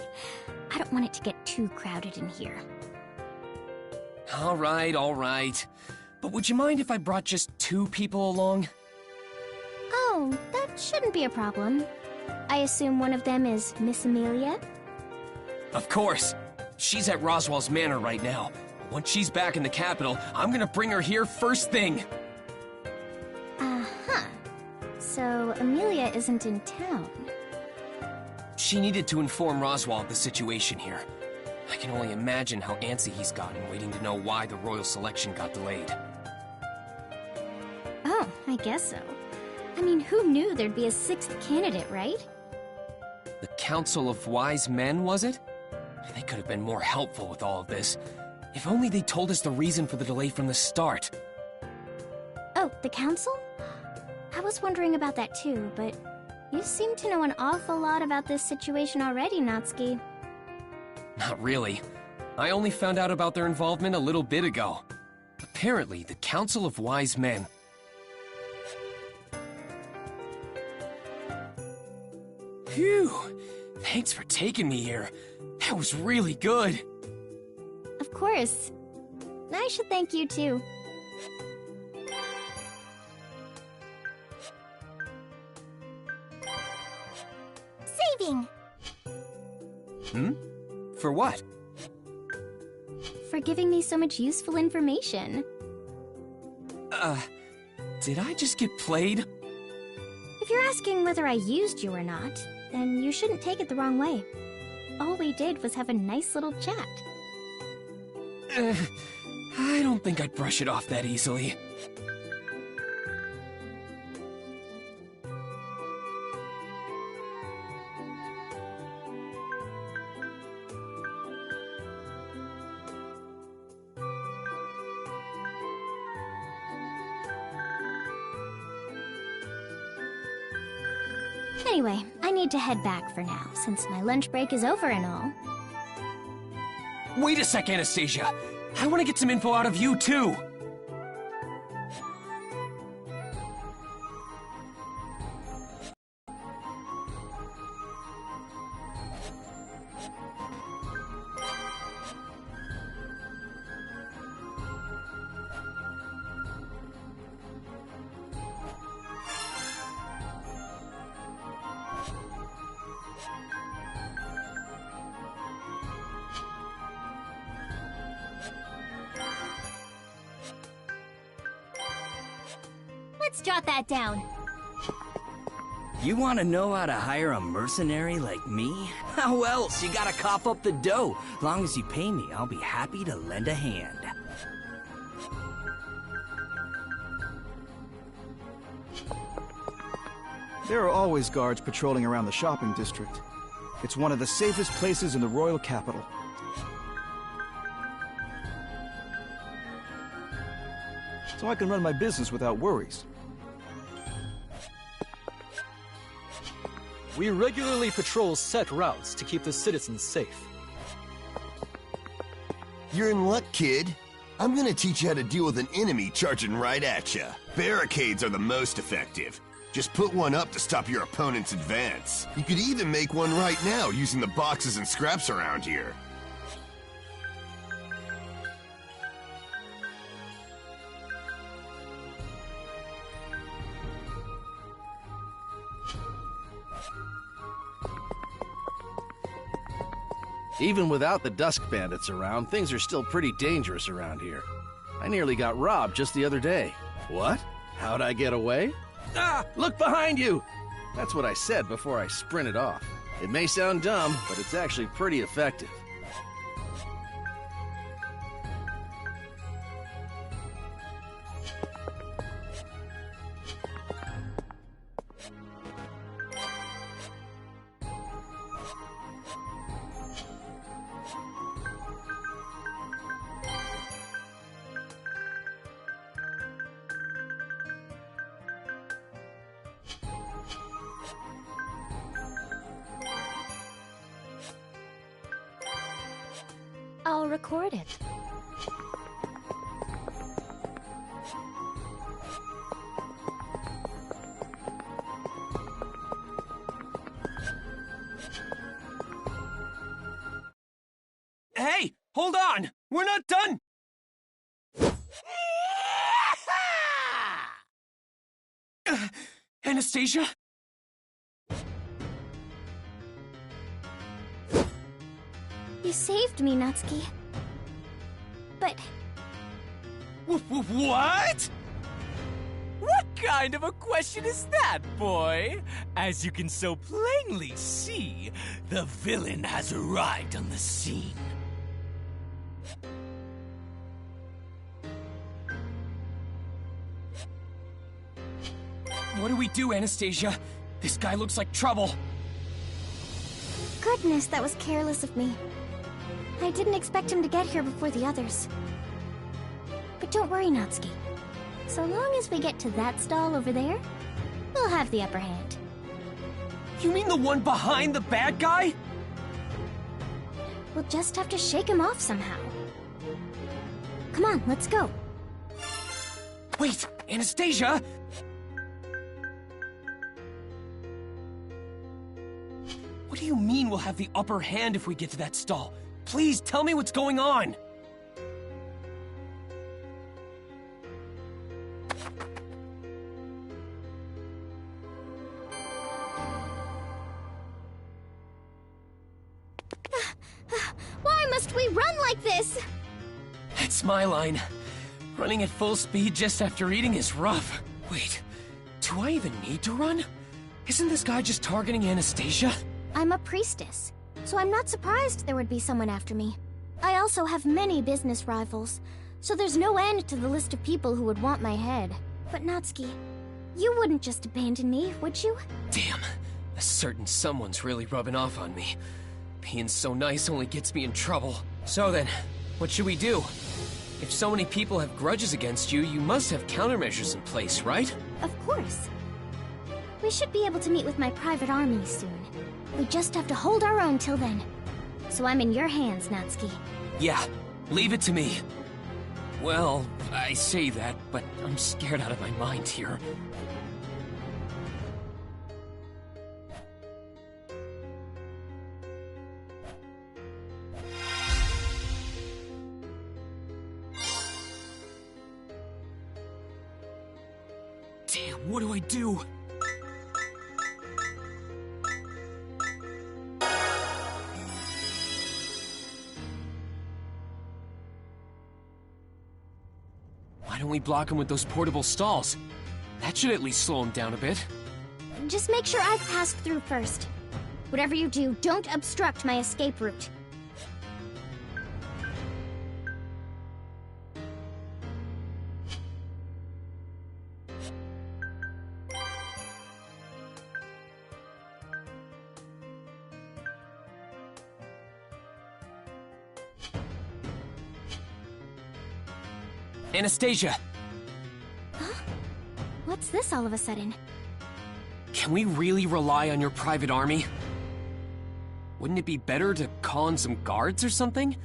I don't want it to get too crowded in here.
All right. But would you mind if I brought just 2 people along?
Oh, that shouldn't be a problem. I assume one of them is Miss Amelia?
Of course. She's at Roswell's Manor right now. Once she's back in the capital, I'm gonna bring her here first thing.
Uh-huh. So, Amelia isn't in town.
She needed to inform Roswell of the situation here. I can only imagine how antsy he's gotten waiting to know why the royal selection got delayed.
Oh, I guess so. I mean, who knew there'd be a 6th candidate, right?
The Council of Wise Men, was it? They could have been more helpful with all of this. If only they told us the reason for the delay from the start.
Oh, the council? I was wondering about that too, but you seem to know an awful lot about this situation already, Natsuki.
Not really. I only found out about their involvement a little bit ago. Apparently, the Council of Wise Men... Phew! Thanks for taking me here. That was really good.
Of course. I should thank you too. Saving!
Hmm? For what?
For giving me so much useful information.
Did I just get played?
If you're asking whether I used you or not, then you shouldn't take it the wrong way. All we did was have a nice little chat.
I don't think I'd brush it off that easily.
Anyway, I need to head back for now, since my lunch break is over and all.
Wait a sec, Anastasia! I want to get some info out of you, too!
Let's jot that down.
You want to know how to hire a mercenary like me? How else? You gotta cough up the dough. Long as you pay me, I'll be happy to lend a hand.
There are always guards patrolling around the shopping district. It's one of the safest places in the royal capital. So I can run my business without worries.
We regularly patrol set routes to keep the citizens safe.
You're in luck, kid. I'm gonna teach you how to deal with an enemy charging right at you. Barricades are the most effective. Just put one up to stop your opponent's advance. You could even make one right now using the boxes and scraps around here.
Even without the Dusk Bandits around, things are still pretty dangerous around here. I nearly got robbed just the other day. What? How'd I get away? Ah! Look behind you! That's what I said before I sprinted off. It may sound dumb, but it's actually pretty effective.
I'll record it.
Hey! Hold on! We're not done! Anastasia?
You saved me, Natsuki. But...
What? What kind of a question is that, boy? As you can so plainly see, the villain has arrived on the scene.
What do we do, Anastasia? This guy looks like trouble.
Goodness, that was careless of me. I didn't expect him to get here before the others. But don't worry, Natsuki. So long as we get to that stall over there, we'll have the upper hand.
You mean the one behind the bad guy?
We'll just have to shake him off somehow. Come on, let's go.
Wait, Anastasia! What do you mean we'll have the upper hand if we get to that stall? Please, tell me what's going on!
Why must we run like this?
That's my line. Running at full speed just after eating is rough. Wait, do I even need to run? Isn't this guy just targeting Anastasia?
I'm a priestess, so I'm not surprised there would be someone after me. I also have many business rivals, so there's no end to the list of people who would want my head. But Natsuki, you wouldn't just abandon me, would you?
Damn, a certain someone's really rubbing off on me. Being so nice only gets me in trouble. So then, what should we do? If so many people have grudges against you, you must have countermeasures in place, right?
Of course. We should be able to meet with my private army soon. We just have to hold our own till then. So I'm in your hands, Natsuki.
Yeah, leave it to me. Well, I say that, but I'm scared out of my mind here. Damn, what do I do? Why don't we block him with those portable stalls? That should at least slow him down a bit.
Just make sure I've passed through first. Whatever you do, don't obstruct my escape route.
Anastasia!
Huh? What's this all of a sudden?
Can we really rely on your private army? Wouldn't it be better to call in some guards or something?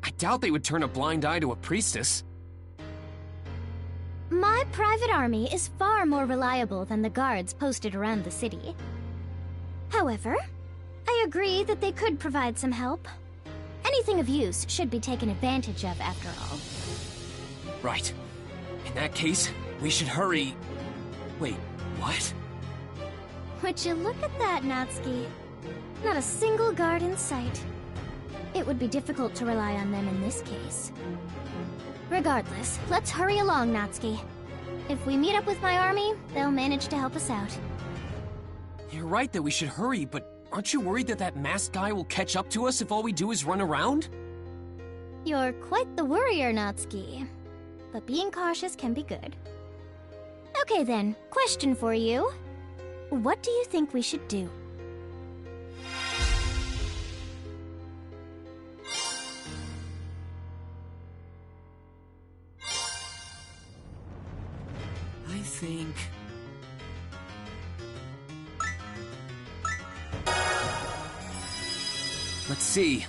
I doubt they would turn a blind eye to a priestess.
My private army is far more reliable than the guards posted around the city. However, I agree that they could provide some help. Anything of use should be taken advantage of, after all.
Right. In that case, we should hurry... Wait, what?
Would you look at that, Natsuki? Not a single guard in sight. It would be difficult to rely on them in this case. Regardless, let's hurry along, Natsuki. If we meet up with my army, they'll manage to help us out.
You're right that we should hurry, but aren't you worried that masked guy will catch up to us if all we do is run around?
You're quite the worrier, Natsuki. But being cautious can be good. Okay then, question for you. What do you think we should do?
I think... Let's see.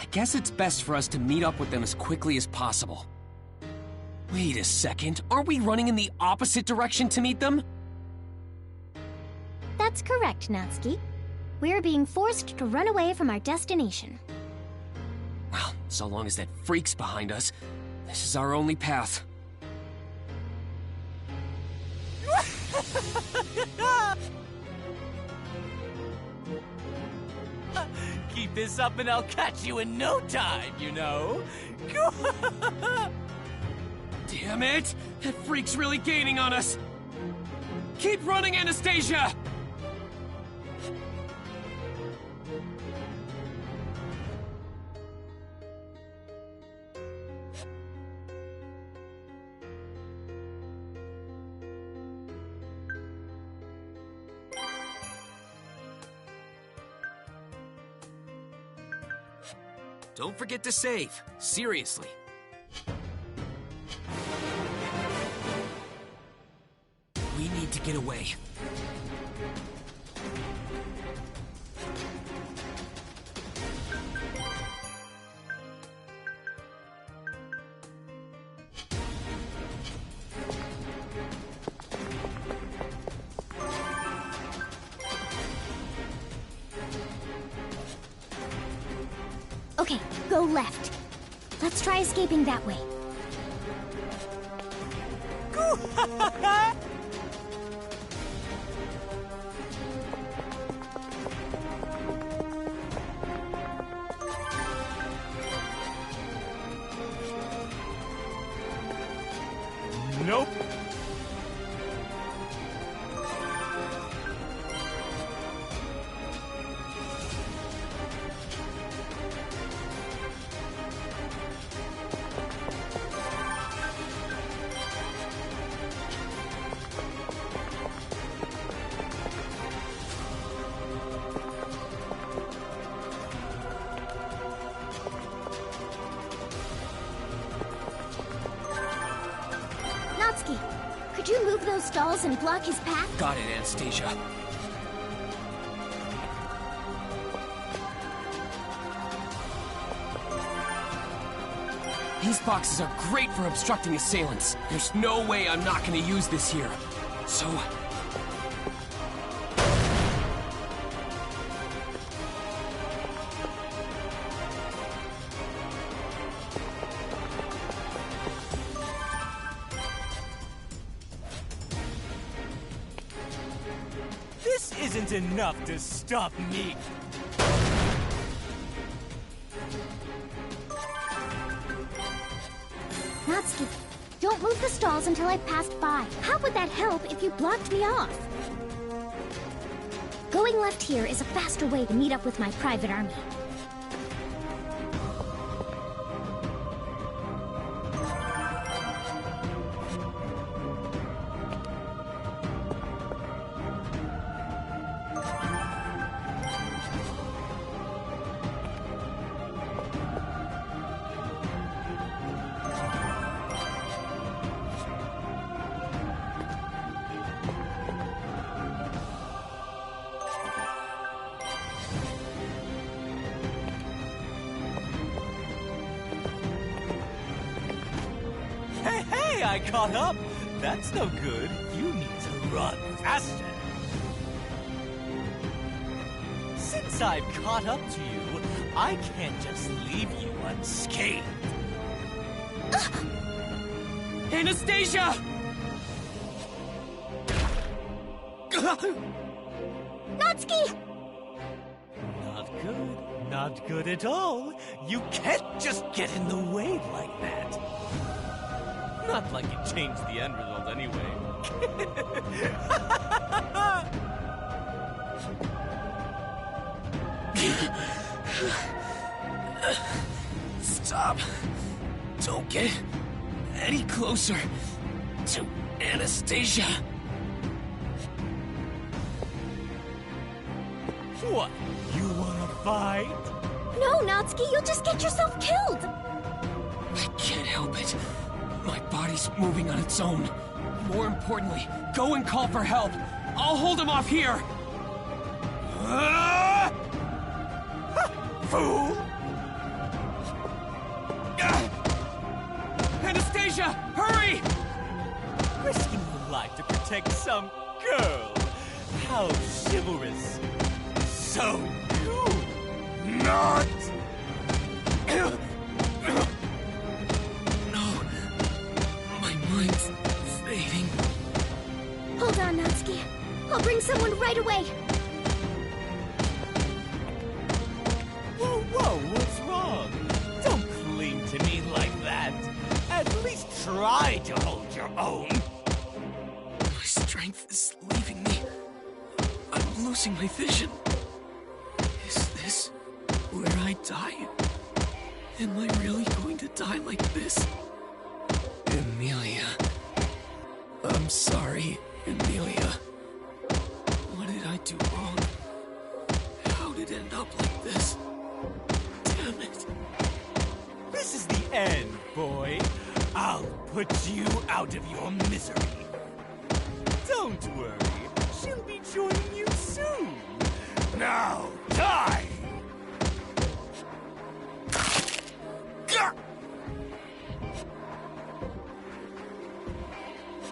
I guess it's best for us to meet up with them as quickly as possible. Wait a second, aren't we running in the opposite direction to meet them?
That's correct, Natsuki. We're being forced to run away from our destination.
Well, so long as that freak's behind us, this is our only path.
Keep this up and I'll catch you in no time, you know?
Damn it! That freak's really gaining on us! Keep running, Anastasia! Don't forget to save. Seriously. We need to get away.
Okay, go left. Let's try escaping that way.
Nope.
Natsuki, could you move those stalls and block his path?
Got it, Anastasia. These boxes are great for obstructing assailants. There's no way I'm not gonna use this here. So...
This isn't enough to stop me.
Natsuki, don't move the stalls until I've passed by. How would that help if you blocked me off? Going left here is a faster way to meet up with my private army.
Hey, I caught up. That's no good. You need to run faster. Since I've caught up to you, I can't just leave you unscathed.
Anastasia!
Natsuki!
Not good. Not good at all. You can't just get in the way like that. Not like it changed the end result anyway.
Stop. Don't get any closer to Anastasia.
What? You wanna fight?
No, Natsuki, you'll just get yourself killed!
I can't help it. My body's moving on its own. More importantly, go and call for help. I'll hold him off here.
Fool!
Anastasia, hurry!
Risking your life to protect some girl. How chivalrous. So cool. Not!
Mind's fading.
Hold on, Natsuki. I'll bring someone right away.
try to hold your own.
My strength is leaving me. I'm losing my vision. Is this where I die? Am I really going to die like this? Emilia. I'm sorry, Emilia. What did I do wrong? How did it end up like this? Damn it.
This is the end, boy. I'll put you out of your misery. Don't worry, she'll be joining you soon. Now, die!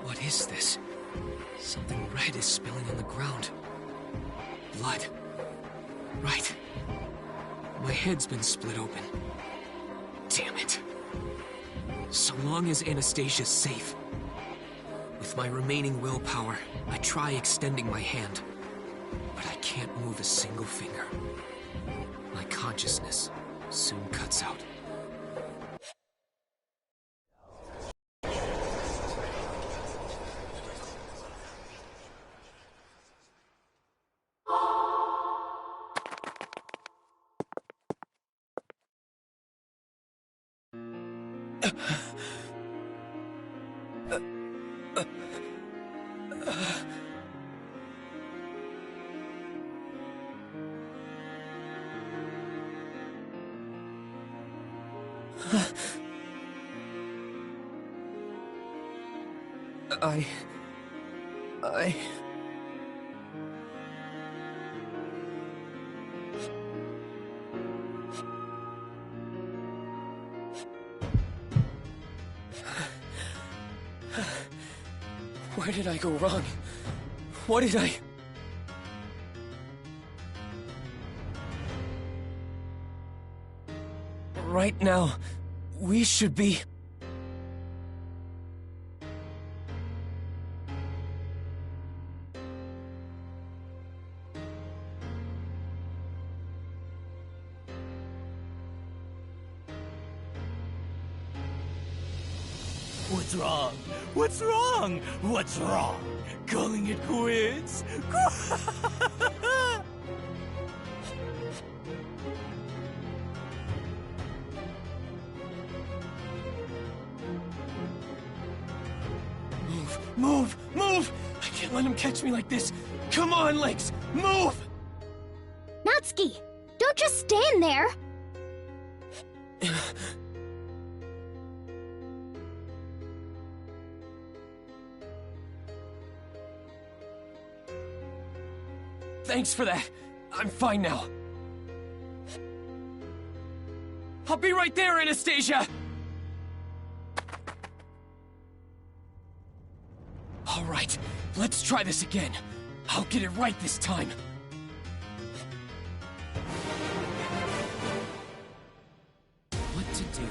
What is this? Something red is spilling on the ground. Blood. Right. My head's been split open. Damn it. So long as Anastasia's safe. With my remaining willpower, I try extending my hand. But I can't move a single finger. My consciousness soon cuts out. Where did I go wrong? What did I... Right now, we should be...
What's wrong? What's wrong? What's wrong? Calling it quits?
Move! Move! I can't let him catch me like this! Come on, Legs! Move!
Natsuki! Don't just stand there!
Thanks for that. I'm fine now. I'll be right there, Anastasia! All right, let's try this again. I'll get it right this time. What to do?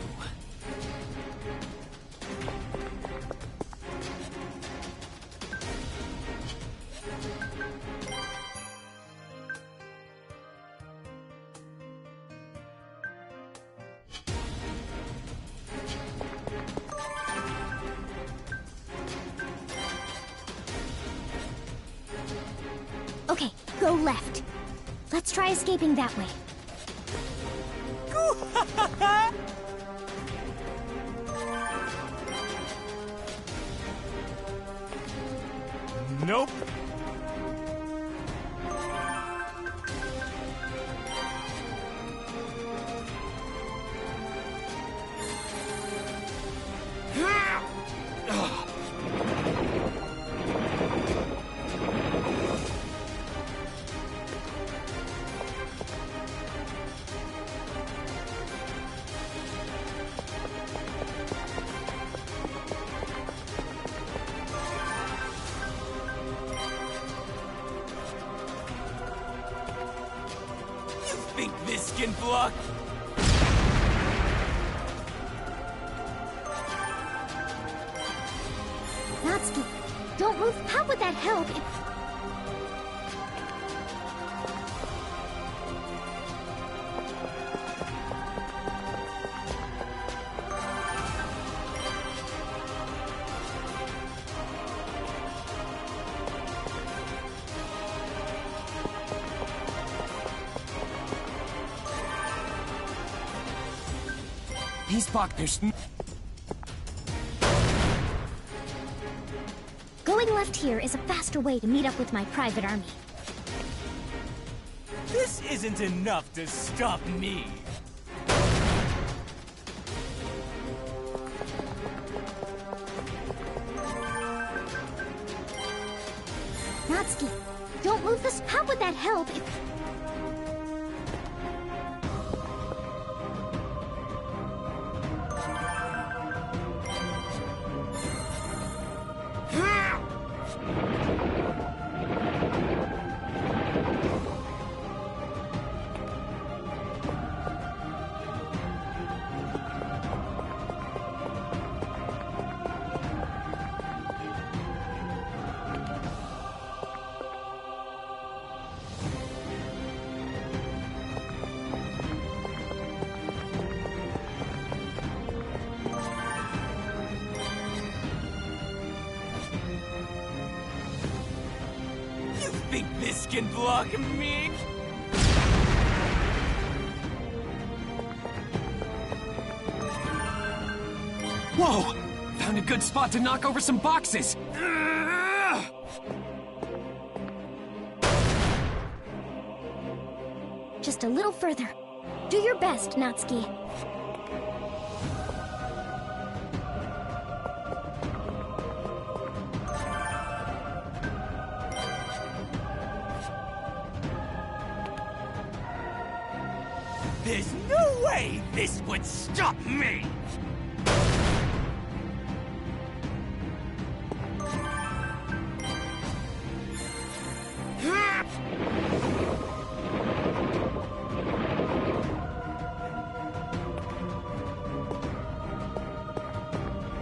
Okay, go left. Let's try escaping that way.
Nope. Think this can block?
Natsuki, don't move. How would that help if...
He's back. There's...
Going left here is a faster way to meet up with my private army.
This isn't enough to stop me.
Natsuki, don't move this. How would that help if...
Think this can block me?
Whoa! Found a good spot to knock over some boxes!
Just a little further. Do your best, Natsuki.
There's no way this would stop me!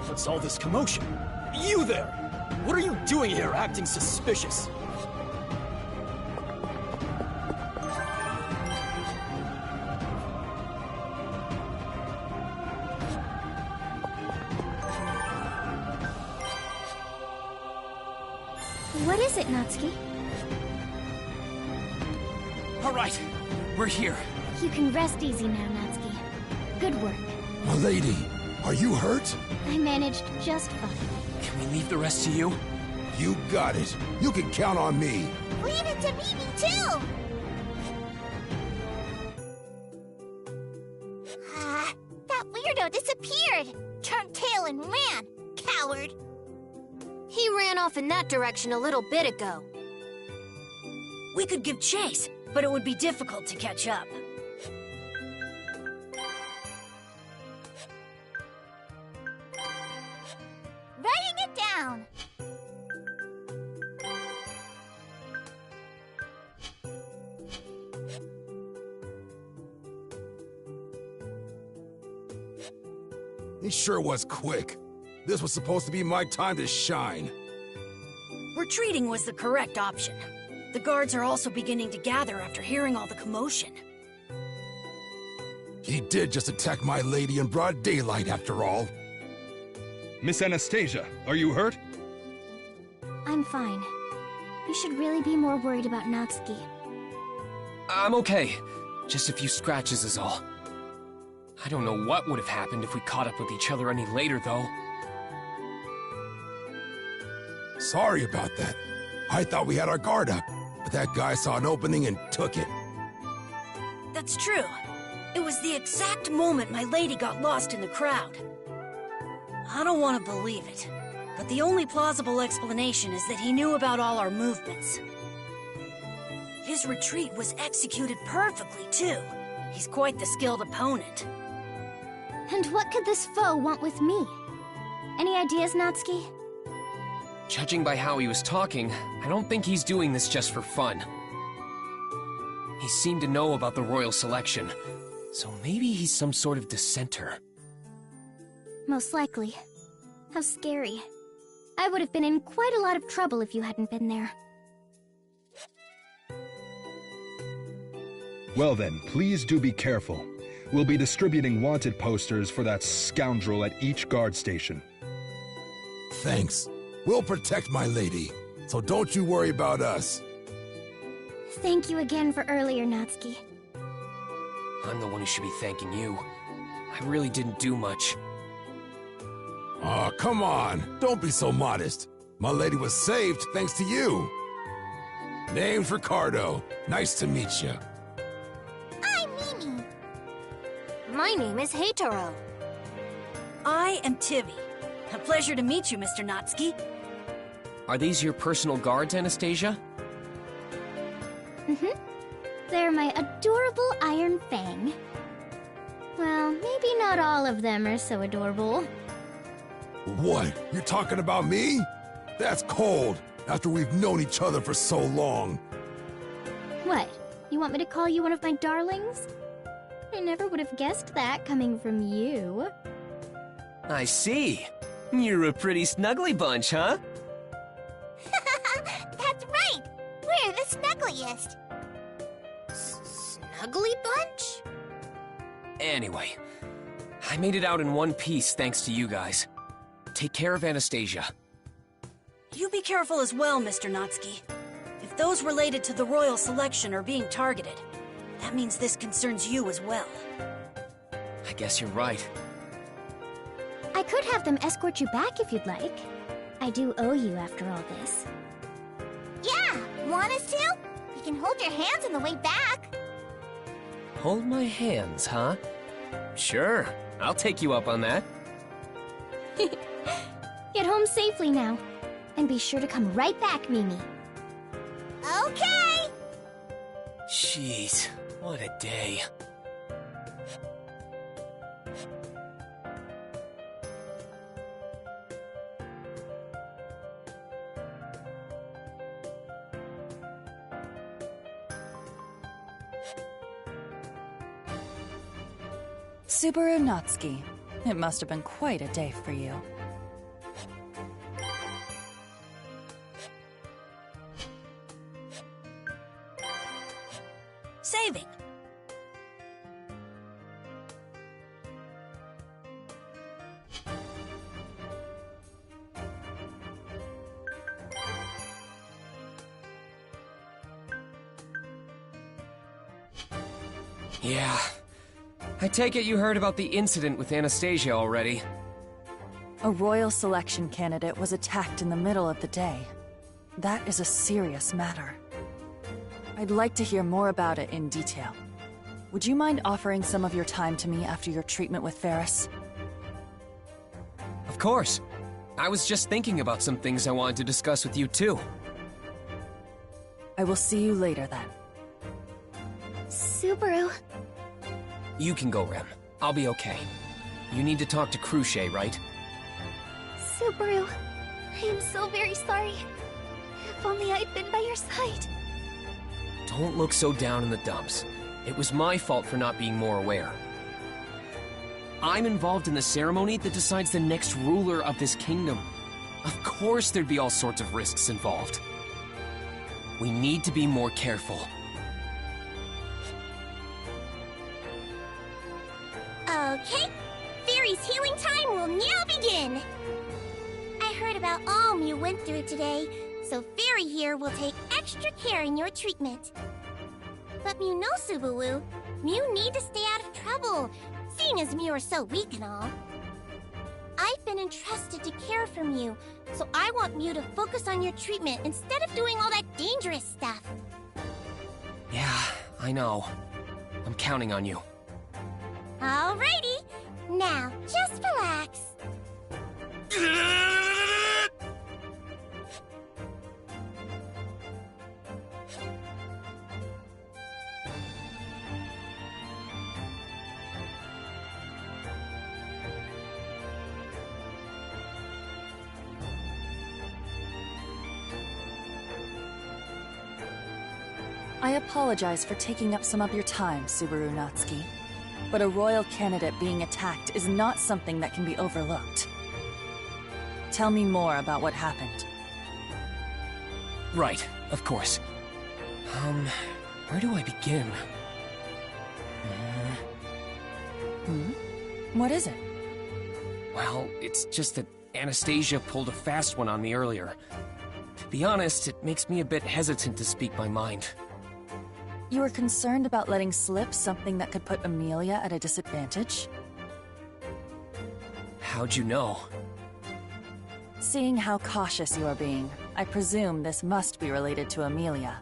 What's all this commotion? You there! What are you doing here, acting suspicious?
What is it, Natsuki?
All right, we're here.
You can rest easy now, Natsuki. Good work.
Lady, are you hurt?
I managed just fine.
Can we leave the rest to you?
You got it. You can count on me.
Leave it to me, too! That weirdo disappeared! Turned tail and ran! Coward!
He ran off in that direction a little bit ago. We could give chase, but it would be difficult to catch up.
Writing it down!
He sure was quick. This was supposed to be my time to shine.
Retreating was the correct option. The guards are also beginning to gather after hearing all the commotion.
He did just attack my lady in broad daylight, after all.
Miss Anastasia, are you hurt?
I'm fine. You should really be more worried about Natsuki.
I'm okay. Just a few scratches is all. I don't know what would have happened if we caught up with each other any later, though.
Sorry about that. I thought we had our guard up, but that guy saw an opening and took it.
That's true. It was the exact moment my lady got lost in the crowd. I don't want to believe it, but the only plausible explanation is that he knew about all our movements. His retreat was executed perfectly, too. He's quite the skilled opponent.
And what could this foe want with me? Any ideas, Natsuki?
Judging by how he was talking, I don't think he's doing this just for fun. He seemed to know about the royal selection, so maybe he's some sort of dissenter.
Most likely. How scary. I would have been in quite a lot of trouble if you hadn't been there.
Well then, please do be careful. We'll be distributing wanted posters for that scoundrel at each guard station.
Thanks. We'll protect my lady, so don't you worry about us.
Thank you again for earlier, Natsuki.
I'm the one who should be thanking you. I really didn't do much.
Aw, come on. Don't be so modest. My lady was saved thanks to you. Name's Ricardo. Nice to meet you.
I'm Mimi. My name is Heitaro.
I am Tivy. A pleasure to meet you, Mr. Natsuki.
Are these your personal guards, Anastasia?
Mm-hmm. They're my adorable Iron Fang. Well, maybe not all of them are so adorable.
What? You're talking about me? That's cold, after we've known each other for so long.
What? You want me to call you one of my darlings? I never would have guessed that coming from you.
I see. You're a pretty snuggly bunch, huh?
That's right! We're the snuggliest. Snuggly bunch?
Anyway, I made it out in one piece thanks to you guys. Take care of Anastasia.
You be careful as well, Mr. Natsuki. If those related to the royal selection are being targeted, that means this concerns you as well.
I guess you're right.
I could have them escort you back if you'd like. I do owe you after all this. Yeah! Want us to? We can hold your hands on the way back.
Hold my hands, huh? Sure, I'll take you up on that.
Get home safely now. And be sure to come right back, Mimi. Okay!
Jeez, what a day.
Subaru Natsuki, it must have been quite a day for you.
Saving.
Yeah. I take it you heard about the incident with Anastasia already.
A royal selection candidate was attacked in the middle of the day. That is a serious matter. I'd like to hear more about it in detail. Would you mind offering some of your time to me after your treatment with Ferris?
Of course. I was just thinking about some things I wanted to discuss with you too.
I will see you later then.
Subaru.
You can go, Rem. I'll be okay. You need to talk to Cruchet, right?
Subaru, I am so very sorry. If only I'd been by your side.
Don't look so down in the dumps. It was my fault for not being more aware. I'm involved in the ceremony that decides the next ruler of this kingdom. Of course there'd be all sorts of risks involved. We need to be more careful.
Okay, Fairy's healing time will now begin. I heard about all Mew went through today, so Fairy here will take extra care in your treatment. But Mew knows, Subaru, Mew need to stay out of trouble, seeing as Mew are so weak and all. I've been entrusted to care for Mew, so I want Mew to focus on your treatment instead of doing all that dangerous stuff.
Yeah, I know. I'm counting on you.
Alrighty, now just relax.
I apologize for taking up some of your time, Subaru Natsuki. But a royal candidate being attacked is not something that can be overlooked. Tell me more about what happened.
Right, of course. Where do I begin?
What is it?
Well, it's just that Anastasia pulled a fast one on me earlier. To be honest, it makes me a bit hesitant to speak my mind.
You were concerned about letting slip something that could put Amelia at a disadvantage?
How'd you know?
Seeing how cautious you are being, I presume this must be related to Amelia.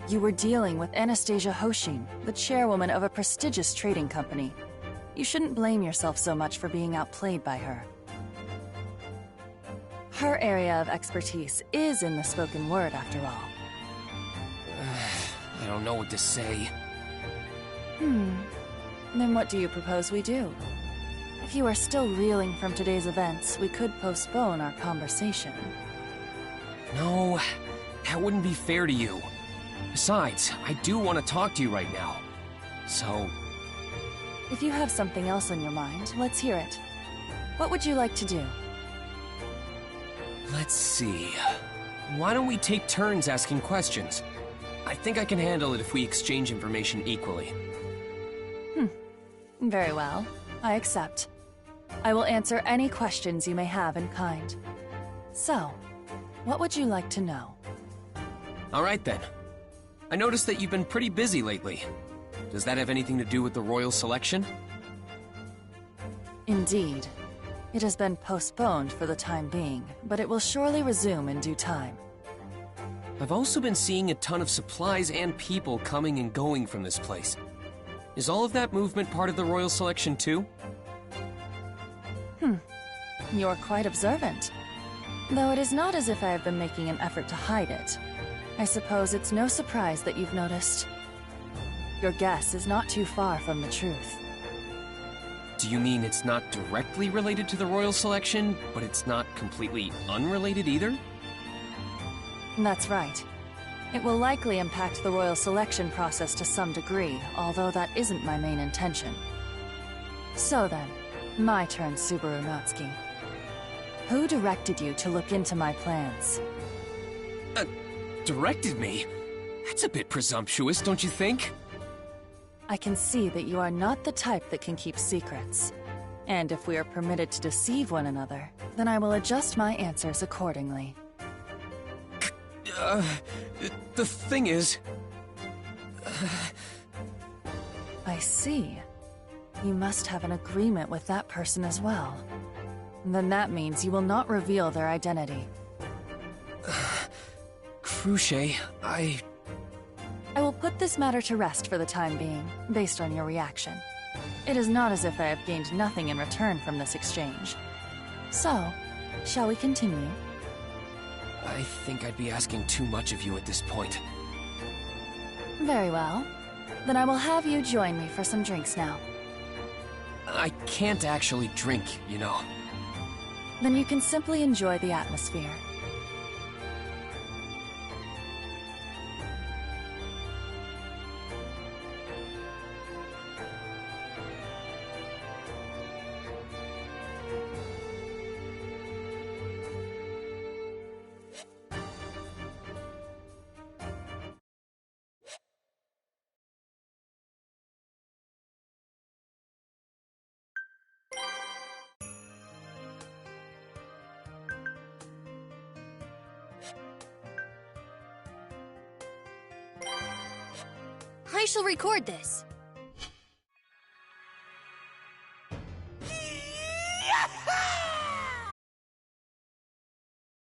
You were dealing with Anastasia Hoshin, the chairwoman of a prestigious trading company. You shouldn't blame yourself so much for being outplayed by her. Her area of expertise is in the spoken word, after all.
I don't know what to say.
Then what do you propose we do? If you are still reeling from today's events, we could postpone our conversation.
No, that wouldn't be fair to you. Besides, I do want to talk to you right now. So...
If you have something else on your mind, let's hear it. What would you like to do?
Let's see... Why don't we take turns asking questions? I think I can handle it if we exchange information equally.
Very well. I accept. I will answer any questions you may have in kind. So, what would you like to know?
Alright then. I noticed that you've been pretty busy lately. Does that have anything to do with the royal selection?
Indeed. It has been postponed for the time being, but it will surely resume in due time.
I've also been seeing a ton of supplies and people coming and going from this place. Is all of that movement part of the royal selection too?
You're quite observant. Though it is not as if I have been making an effort to hide it. I suppose it's no surprise that you've noticed. Your guess is not too far from the truth.
Do you mean it's not directly related to the royal selection, but it's not completely unrelated either?
That's right. It will likely impact the royal selection process to some degree, although that isn't my main intention. So then, my turn, Subaru Natsuki. Who directed you to look into my plans?
Directed me? That's a bit presumptuous, don't you think?
I can see that you are not the type that can keep secrets. And if we are permitted to deceive one another, then I will adjust my answers accordingly.
The thing is...
I see. You must have an agreement with that person as well. Then that means you will not reveal their identity.
Cruche, I
will put this matter to rest for the time being, based on your reaction. It is not as if I have gained nothing in return from this exchange. So, shall we continue?
I think I'd be asking too much of you at this point.
Very well. Then I will have you join me for some drinks now.
I can't actually drink, you know.
Then you can simply enjoy the atmosphere.
I shall record this.